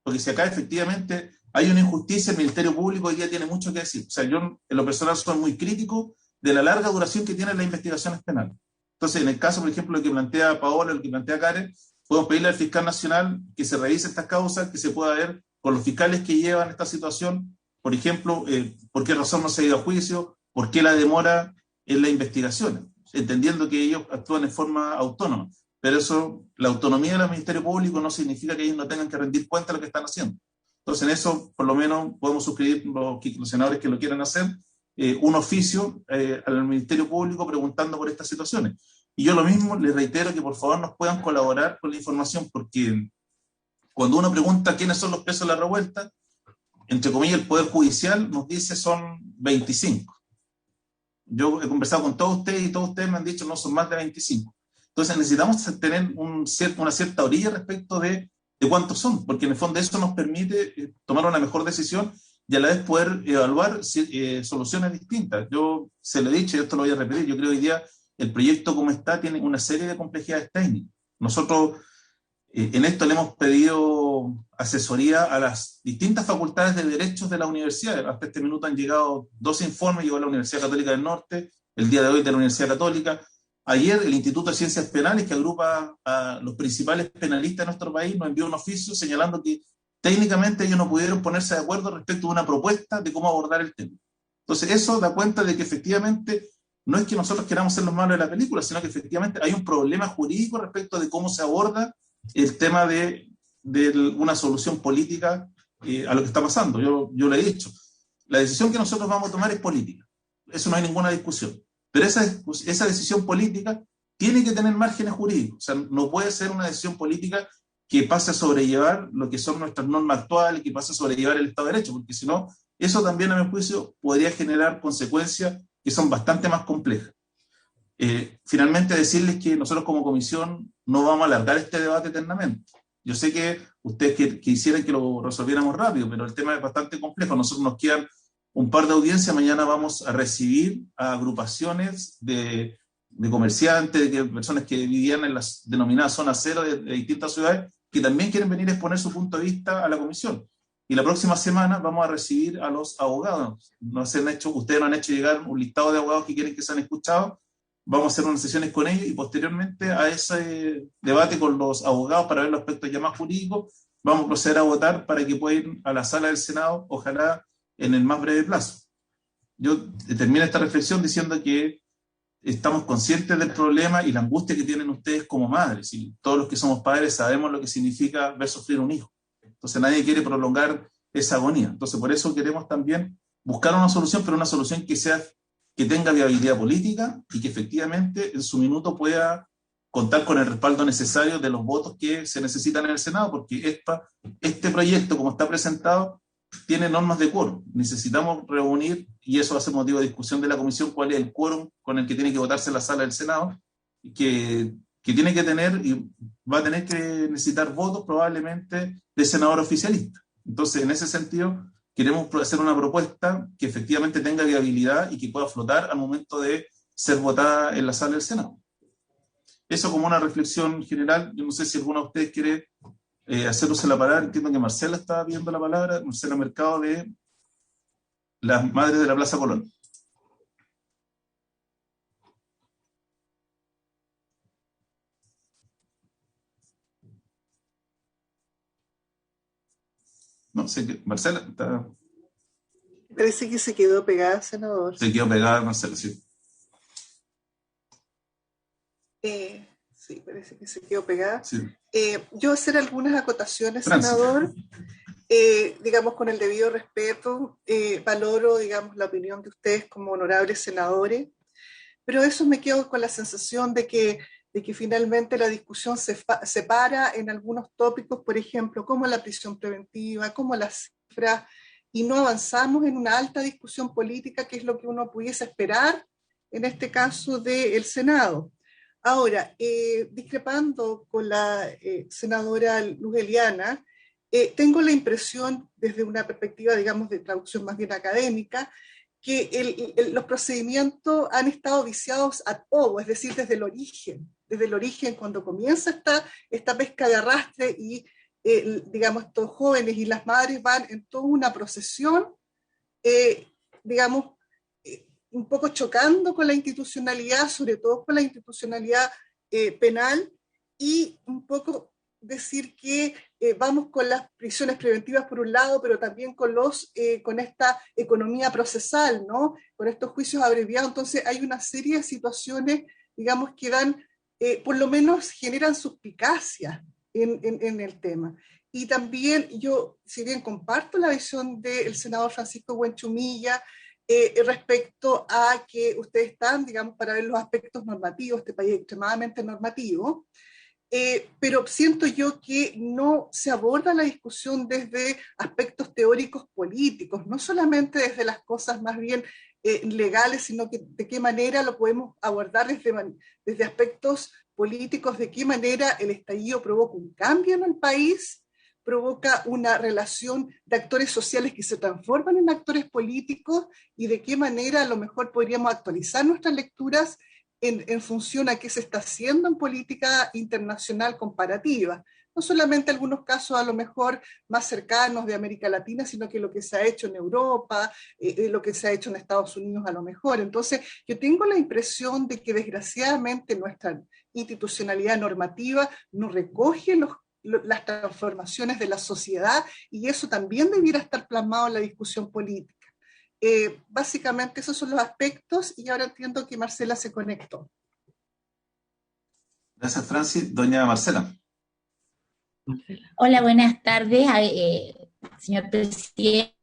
Porque si acá efectivamente hay una injusticia, el Ministerio Público hoy día tiene mucho que decir. O sea, yo en lo personal soy muy crítico de la larga duración que tienen las investigaciones penales. Entonces, en el caso, por ejemplo, lo que plantea Paola, lo que plantea Karen, podemos pedirle al fiscal nacional que se revise estas causas, que se pueda ver con los fiscales que llevan esta situación, por ejemplo, por qué razón no se ha ido a juicio, por qué la demora en las investigaciones, entendiendo que ellos actúan en forma autónoma. Pero eso, la autonomía del Ministerio Público no significa que ellos no tengan que rendir cuenta de lo que están haciendo. Entonces, en eso, por lo menos, podemos suscribir los senadores que lo quieran hacer, un oficio al Ministerio Público preguntando por estas situaciones. Y yo lo mismo les reitero que por favor nos puedan colaborar con la información, porque cuando uno pregunta quiénes son los presos de la revuelta, entre comillas, el Poder Judicial nos dice son 25. Yo he conversado con todos ustedes y todos ustedes me han dicho no son más de 25. Entonces necesitamos tener una cierta orilla respecto de cuántos son, porque en el fondo eso nos permite tomar una mejor decisión y a la vez poder evaluar soluciones distintas. Yo se lo he dicho y esto lo voy a repetir, yo creo que hoy día el proyecto como está tiene una serie de complejidades técnicas. Nosotros en esto le hemos pedido asesoría a las distintas facultades de derechos de la universidad. Hasta este minuto han llegado 2 informes, llegó a la Universidad Católica del Norte, el día de hoy de la Universidad Católica. Ayer el Instituto de Ciencias Penales, que agrupa a los principales penalistas de nuestro país, nos envió un oficio señalando que técnicamente ellos no pudieron ponerse de acuerdo respecto a una propuesta de cómo abordar el tema. Entonces eso da cuenta de que efectivamente no es que nosotros queramos ser los malos de la película, sino que efectivamente hay un problema jurídico respecto de cómo se aborda el tema de una solución política a lo que está pasando. Yo le he dicho, la decisión que nosotros vamos a tomar es política, eso no hay ninguna discusión, pero esa decisión política tiene que tener márgenes jurídicos, o sea, no puede ser una decisión política que pase a sobrellevar lo que son nuestras normas actuales, que pase a sobrellevar el Estado de Derecho, porque si no, eso también a mi juicio podría generar consecuencias que son bastante más complejas. Finalmente decirles que nosotros como comisión no vamos a alargar este debate eternamente. Yo sé que ustedes quisieran que lo resolviéramos rápido, pero el tema es bastante complejo. Nosotros nos quedan un par de audiencias, mañana vamos a recibir a agrupaciones de comerciantes, de personas que vivían en las denominadas zonas cero de distintas ciudades, que también quieren venir a exponer su punto de vista a la comisión. Y la próxima semana vamos a recibir a los abogados. Ustedes nos han hecho llegar un listado de abogados que quieren que sean escuchados. Vamos a hacer unas sesiones con ellos y posteriormente a ese debate con los abogados para ver los aspectos ya más jurídicos, vamos a proceder a votar para que puedan ir a la sala del Senado, ojalá en el más breve plazo. Yo termino esta reflexión diciendo que estamos conscientes del problema y la angustia que tienen ustedes como madres, y todos los que somos padres sabemos lo que significa ver sufrir un hijo. Entonces nadie quiere prolongar esa agonía. Entonces por eso queremos también buscar una solución, pero una solución que tenga viabilidad política y que efectivamente en su minuto pueda contar con el respaldo necesario de los votos que se necesitan en el Senado, porque este proyecto, como está presentado, tiene normas de quórum. Necesitamos reunir, y eso va a ser motivo de discusión de la comisión, cuál es el quórum con el que tiene que votarse la sala del Senado, que tiene que tener y va a tener que necesitar votos probablemente de senador oficialista. Entonces, en ese sentido, queremos hacer una propuesta que efectivamente tenga viabilidad y que pueda flotar al momento de ser votada en la sala del Senado. Eso como una reflexión general. Yo no sé si alguno de ustedes quiere hacer uso de la palabra. Entiendo que Marcela estaba pidiendo la palabra, Marcela Mercado, de las Madres de la Plaza Colón. No sé qué. Marcela está. Parece que se quedó pegada, senador. Se quedó pegada, Marcela, sí. Sí, parece que se quedó pegada. Sí. Yo hacer algunas acotaciones, Francis. senador, digamos con el debido respeto, valoro, digamos, la opinión de ustedes como honorables senadores, pero eso me quedo con la sensación de que finalmente la discusión se para en algunos tópicos, por ejemplo, como la prisión preventiva, como las cifras, y no avanzamos en una alta discusión política, que es lo que uno pudiese esperar, en este caso del Senado. Ahora, discrepando con la senadora Luz Eliana, tengo la impresión, desde una perspectiva, digamos, de traducción más bien académica, que los procedimientos han estado viciados ad ovo, es decir, desde el origen, cuando comienza esta pesca de arrastre y, digamos, estos jóvenes y las madres van en toda una procesión, digamos, un poco chocando con la institucionalidad, sobre todo con la institucionalidad penal, y un poco decir que vamos con las prisiones preventivas por un lado, pero también con esta economía procesal, ¿no? Con estos juicios abreviados. Entonces hay una serie de situaciones, digamos, que dan, por lo menos generan suspicacia en el tema. Y también yo, si bien comparto la visión del senador Francisco Buenchumilla, respecto a que ustedes están, digamos, para ver los aspectos normativos, este país es extremadamente normativo, pero siento yo que no se aborda la discusión desde aspectos teóricos políticos, no solamente desde las cosas más bien legales, sino que de qué manera lo podemos abordar desde aspectos políticos, de qué manera el estallido provoca un cambio en el país, provoca una relación de actores sociales que se transforman en actores políticos, y de qué manera a lo mejor podríamos actualizar nuestras lecturas en función a qué se está haciendo en política internacional comparativa. No solamente algunos casos a lo mejor más cercanos de América Latina, sino que lo que se ha hecho en Europa, lo que se ha hecho en Estados Unidos a lo mejor. Entonces, yo tengo la impresión de que desgraciadamente nuestra institucionalidad normativa no recoge las transformaciones de la sociedad, y eso también debiera estar plasmado en la discusión política. Básicamente esos son los aspectos, y ahora entiendo que Marcela se conectó. Gracias, Francis. Doña Marcela. Hola, buenas tardes, señor presidente.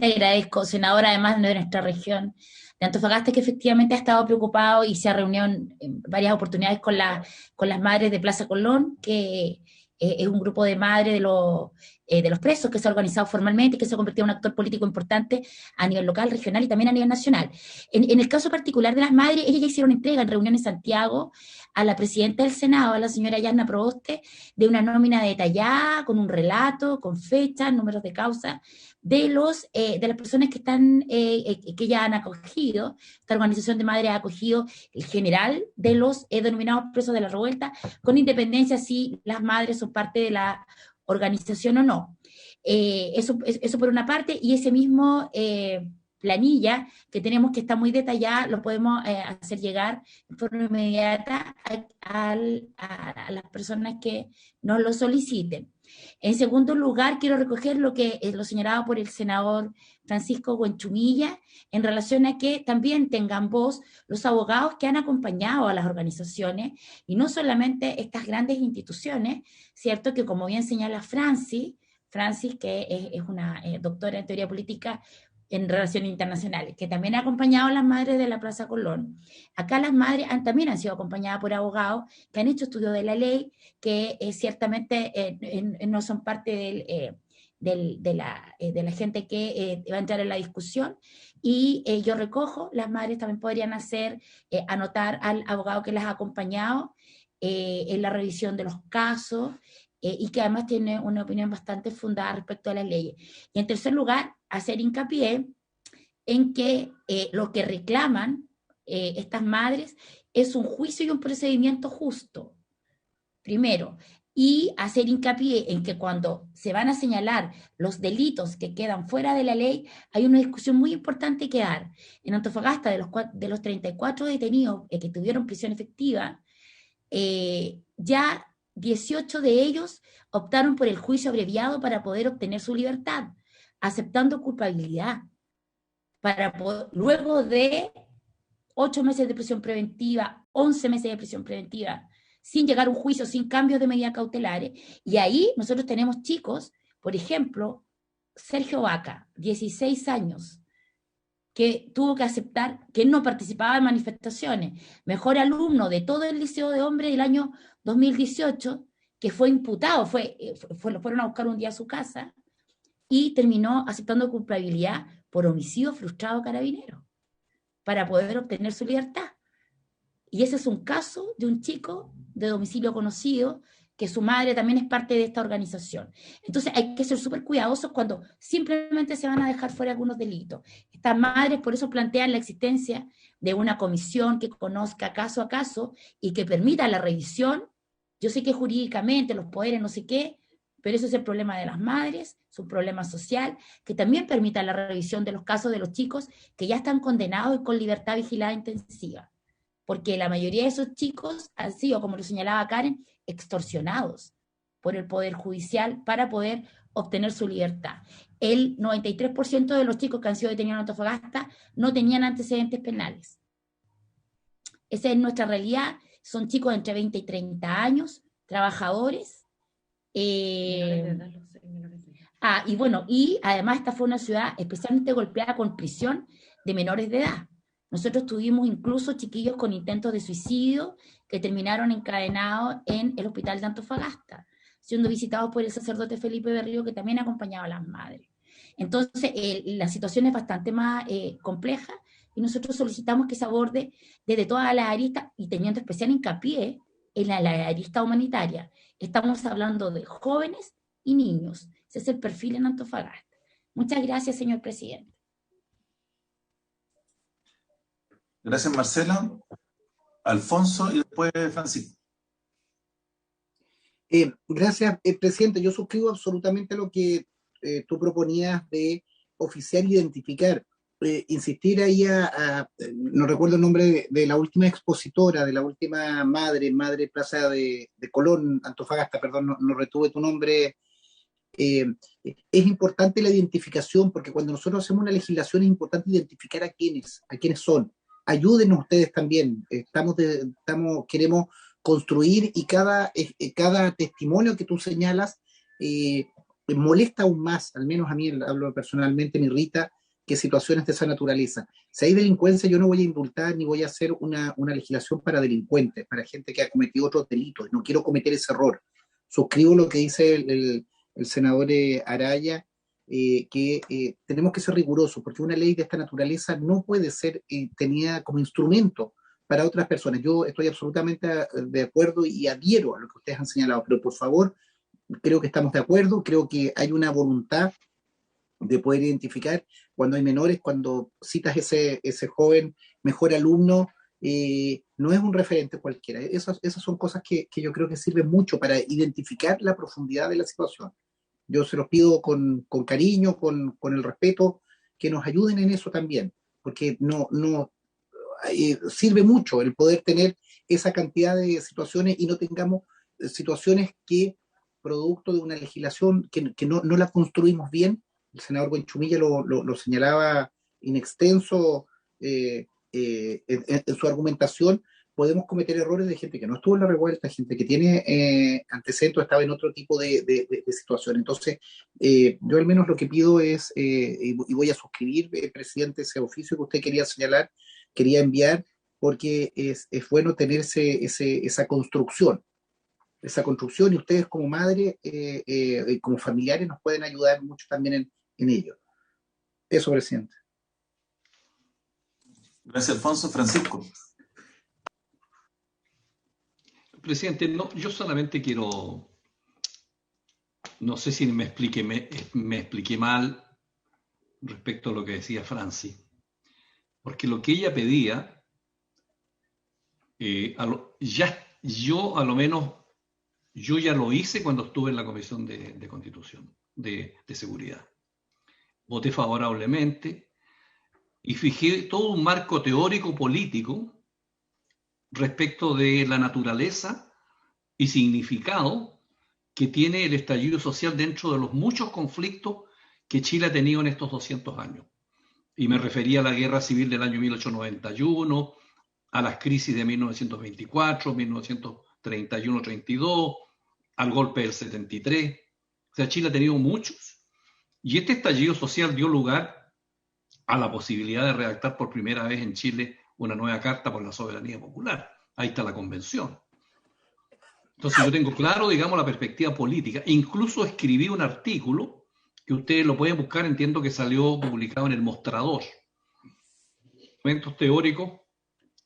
Agradezco, senadora, además de nuestra región de Antofagasta, que efectivamente ha estado preocupado y se ha reunido en varias oportunidades con las madres de Plaza Colón, que es un grupo de madres de los presos que se ha organizado formalmente y que se ha convertido en un actor político importante a nivel local, regional y también a nivel nacional. En el caso particular de las madres, ellas ya hicieron entrega en reunión en Santiago a la presidenta del Senado, a la señora Yasna Proboste, de una nómina detallada, con un relato, con fechas, números de causa, de las personas que están, que ya han acogido. Esta organización de madres ha acogido el general de los denominados presos de la revuelta, con independencia si las madres son parte de la organización o no. Eso por una parte, y ese mismo planilla que tenemos, que está muy detallada, lo podemos hacer llegar de forma inmediata a las personas que nos lo soliciten. En segundo lugar, quiero recoger lo señalado por el senador Francisco Buenchumilla en relación a que también tengan voz los abogados que han acompañado a las organizaciones, y no solamente estas grandes instituciones, ¿cierto? Que como bien señala Francis, que es una doctora en teoría política en relaciones internacionales, que también ha acompañado a las madres de la Plaza Colón. Acá las madres también han sido acompañadas por abogados que han hecho estudios de la ley, que ciertamente no son parte de la gente que va a entrar en la discusión, y yo recojo, las madres también podrían anotar al abogado que las ha acompañado en la revisión de los casos, y que además tiene una opinión bastante fundada respecto a las leyes. Y en tercer lugar, hacer hincapié en que lo que reclaman estas madres es un juicio y un procedimiento justo, primero, y hacer hincapié en que cuando se van a señalar los delitos que quedan fuera de la ley, hay una discusión muy importante que dar. En Antofagasta, de los 34 detenidos que tuvieron prisión efectiva, ya 18 de ellos optaron por el juicio abreviado para poder obtener su libertad, aceptando culpabilidad, luego de 8 meses de prisión preventiva, 11 meses de prisión preventiva, sin llegar a un juicio, sin cambios de medidas cautelares. Y ahí nosotros tenemos chicos, por ejemplo, Sergio Vaca, 16 años, que tuvo que aceptar que no participaba en manifestaciones, mejor alumno de todo el Liceo de Hombres del año 2018, que fue imputado, lo fueron a buscar un día a su casa, y terminó aceptando culpabilidad por homicidio frustrado carabinero, para poder obtener su libertad. Y ese es un caso de un chico de domicilio conocido, que su madre también es parte de esta organización. Entonces hay que ser súper cuidadosos cuando simplemente se van a dejar fuera algunos delitos. Estas madres por eso plantean la existencia de una comisión que conozca caso a caso y que permita la revisión. Yo sé que jurídicamente los poderes no sé qué, pero eso es el problema de las madres, es un problema social, que también permita la revisión de los casos de los chicos que ya están condenados y con libertad vigilada intensiva. Porque la mayoría de esos chicos han sido, como lo señalaba Karen, extorsionados por el Poder Judicial para poder obtener su libertad. El 93% de los chicos que han sido detenidos en Antofagasta no tenían antecedentes penales. Esa es nuestra realidad. Son chicos de entre 20 y 30 años, trabajadores. Y además esta fue una ciudad especialmente golpeada con prisión de menores de edad. Nosotros tuvimos incluso chiquillos con intentos de suicidio que terminaron encadenados en el hospital de Antofagasta, siendo visitados por el sacerdote Felipe Berrío, que también acompañaba a las madres. Entonces, la situación es bastante más compleja, y nosotros solicitamos que se aborde desde todas las aristas, y teniendo especial hincapié en la arista humanitaria. Estamos hablando de jóvenes y niños. Ese es el perfil en Antofagasta. Muchas gracias, señor presidente. Gracias, Marcela. Alfonso y después Francisco. Gracias, presidente. Yo suscribo absolutamente lo que tú proponías de oficiar e identificar insistir ahí no recuerdo el nombre de la última expositora, de la última madre Plaza de Colón, Antofagasta, perdón, no retuve tu nombre. Es importante la identificación, porque cuando nosotros hacemos una legislación es importante identificar a quiénes son. Ayúdenos ustedes también. Queremos construir, y cada testimonio que tú señalas molesta aún más, al menos a mí, hablo personalmente, me irrita, que situaciones de esa naturaleza. Si hay delincuencia, yo no voy a indultar ni voy a hacer una legislación para delincuentes, para gente que ha cometido otros delitos. No quiero cometer ese error. Suscribo lo que dice el senador Araya, que tenemos que ser rigurosos, porque una ley de esta naturaleza no puede ser tenida como instrumento para otras personas. Yo estoy absolutamente de acuerdo y adhiero a lo que ustedes han señalado, pero por favor, creo que estamos de acuerdo, creo que hay una voluntad de poder identificar cuando hay menores, cuando citas ese joven mejor alumno, no es un referente cualquiera. Esas son cosas que yo creo que sirven mucho para identificar la profundidad de la situación. Yo se los pido con cariño, con el respeto, que nos ayuden en eso también, porque sirve mucho el poder tener esa cantidad de situaciones y no tengamos situaciones que, producto de una legislación que no la construimos bien. El senador Buenchumilla lo señalaba in extenso en su argumentación. Podemos cometer errores de gente que no estuvo en la revuelta, gente que tiene antecedentes, estaba en otro tipo de situación. Entonces, yo al menos lo que pido es, y voy a suscribir, presidente, ese oficio que usted quería señalar, quería enviar, porque es bueno tener esa construcción, y ustedes como madre, como familiares, nos pueden ayudar mucho también en ello. Eso, presidente. Gracias, Alfonso. Francisco. Presidente, no, yo solamente quiero, no sé si me expliqué mal respecto a lo que decía Franci, porque lo que ella pedía, yo ya lo hice cuando estuve en la Comisión de Constitución, de Seguridad. Voté favorablemente y fijé todo un marco teórico político respecto de la naturaleza y significado que tiene el estallido social dentro de los muchos conflictos que Chile ha tenido en estos 200 años. Y me refería a la guerra civil del año 1891, a las crisis de 1924, 1931-32, al golpe del 73. O sea, Chile ha tenido muchos. Y este estallido social dio lugar a la posibilidad de redactar por primera vez en Chile una nueva carta por la soberanía popular. Ahí está la convención. Entonces yo tengo claro, digamos, la perspectiva política. Incluso escribí un artículo que ustedes lo pueden buscar, entiendo que salió publicado en El Mostrador. Documentos teóricos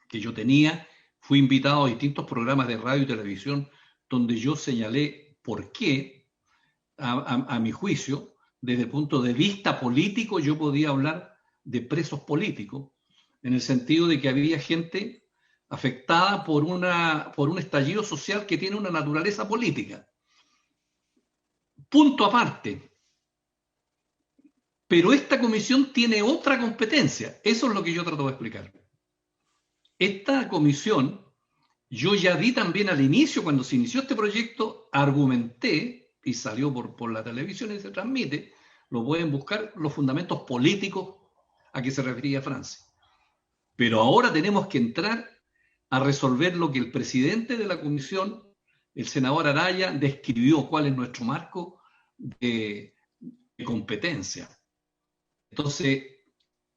que yo tenía, fui invitado a distintos programas de radio y televisión donde yo señalé por qué, a mi juicio, desde el punto de vista político, yo podía hablar de presos políticos, en el sentido de que había gente afectada por un estallido social que tiene una naturaleza política. Punto aparte. Pero esta comisión tiene otra competencia. Eso es lo que yo trato de explicar. Esta comisión, yo ya di también al inicio, cuando se inició este proyecto, argumenté, y salió por la televisión y se transmite, lo pueden buscar, los fundamentos políticos a que se refería Francia. Pero ahora tenemos que entrar a resolver lo que el presidente de la comisión, el senador Araya, describió cuál es nuestro marco de competencia. Entonces,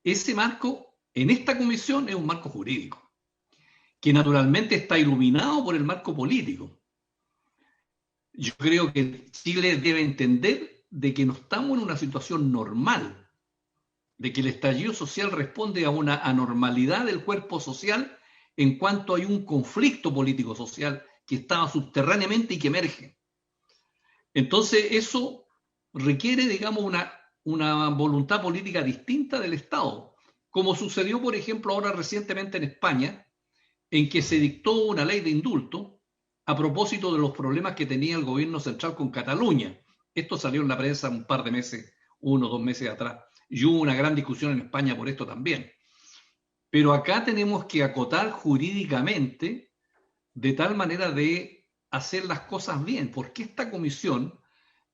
ese marco en esta comisión es un marco jurídico, que naturalmente está iluminado por el marco político. Yo creo que Chile debe entender de que no estamos en una situación normal, de que el estallido social responde a una anormalidad del cuerpo social en cuanto hay un conflicto político-social que estaba subterráneamente y que emerge. Entonces eso requiere, digamos, una voluntad política distinta del Estado, como sucedió, por ejemplo, ahora recientemente en España, en que se dictó una ley de indulto a propósito de los problemas que tenía el gobierno central con Cataluña. Esto salió en la prensa un par de meses, 1 o 2 meses atrás. y hubo una gran discusión en España por esto también. Pero acá tenemos que acotar jurídicamente de tal manera de hacer las cosas bien, porque esta comisión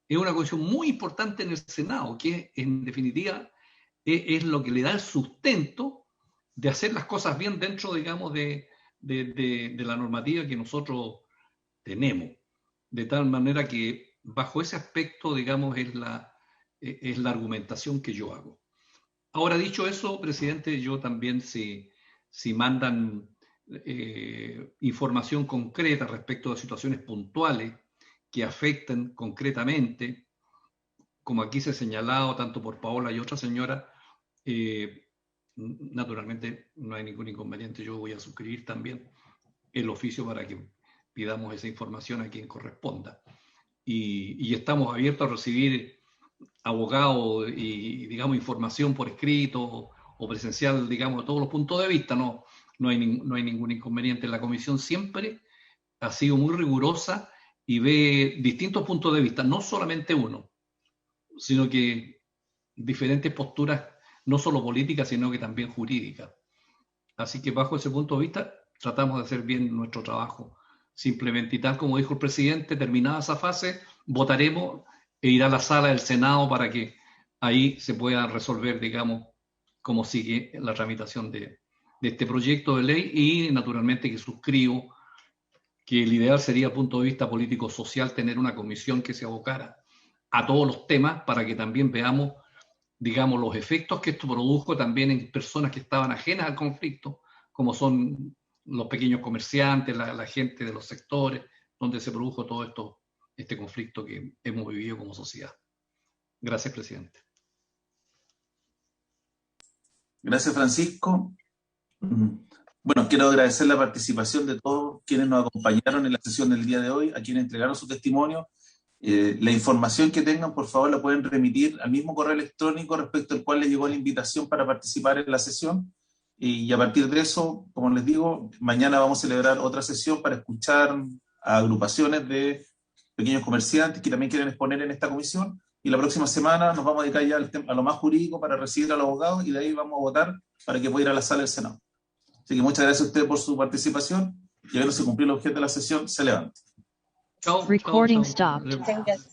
es una comisión muy importante en el Senado, que en definitiva es lo que le da el sustento de hacer las cosas bien dentro, digamos, de la normativa que nosotros tenemos. De tal manera que bajo ese aspecto, digamos, es la argumentación que yo hago. Ahora, dicho eso, presidente, yo también si mandan información concreta respecto de situaciones puntuales que afecten concretamente, como aquí se ha señalado tanto por Paola y otra señora, naturalmente no hay ningún inconveniente. Yo voy a suscribir también el oficio para que pidamos esa información a quien corresponda. Y estamos abiertos a recibir abogados y, digamos, información por escrito o presencial, digamos, de todos los puntos de vista. No hay ningún inconveniente. La comisión siempre ha sido muy rigurosa y ve distintos puntos de vista, no solamente uno, sino que diferentes posturas, no solo políticas, sino que también jurídicas. Así que bajo ese punto de vista tratamos de hacer bien nuestro trabajo. Simplemente, y tal como dijo el presidente, terminada esa fase, votaremos e irá a la sala del Senado para que ahí se pueda resolver, digamos, cómo sigue la tramitación de este proyecto de ley, y naturalmente que suscribo que el ideal sería, desde el punto de vista político-social, tener una comisión que se abocara a todos los temas para que también veamos, digamos, los efectos que esto produjo también en personas que estaban ajenas al conflicto, como son los pequeños comerciantes, la gente de los sectores donde se produjo todo este conflicto que hemos vivido como sociedad. Gracias, presidente. Gracias, Francisco. Bueno, quiero agradecer la participación de todos quienes nos acompañaron en la sesión del día de hoy, a quienes entregaron su testimonio. La información que tengan, por favor, la pueden remitir al mismo correo electrónico respecto al cual les llegó la invitación para participar en la sesión. Y a partir de eso, como les digo, mañana vamos a celebrar otra sesión para escuchar a agrupaciones de pequeños comerciantes que también quieren exponer en esta comisión. Y la próxima semana nos vamos a dedicar ya a lo más jurídico para recibir a los abogados, y de ahí vamos a votar para que pueda ir a la sala del Senado. Así que muchas gracias a ustedes por su participación. Y habiéndose cumplido el objeto de la sesión, se levanta. Chao. Recording stopped. Gracias.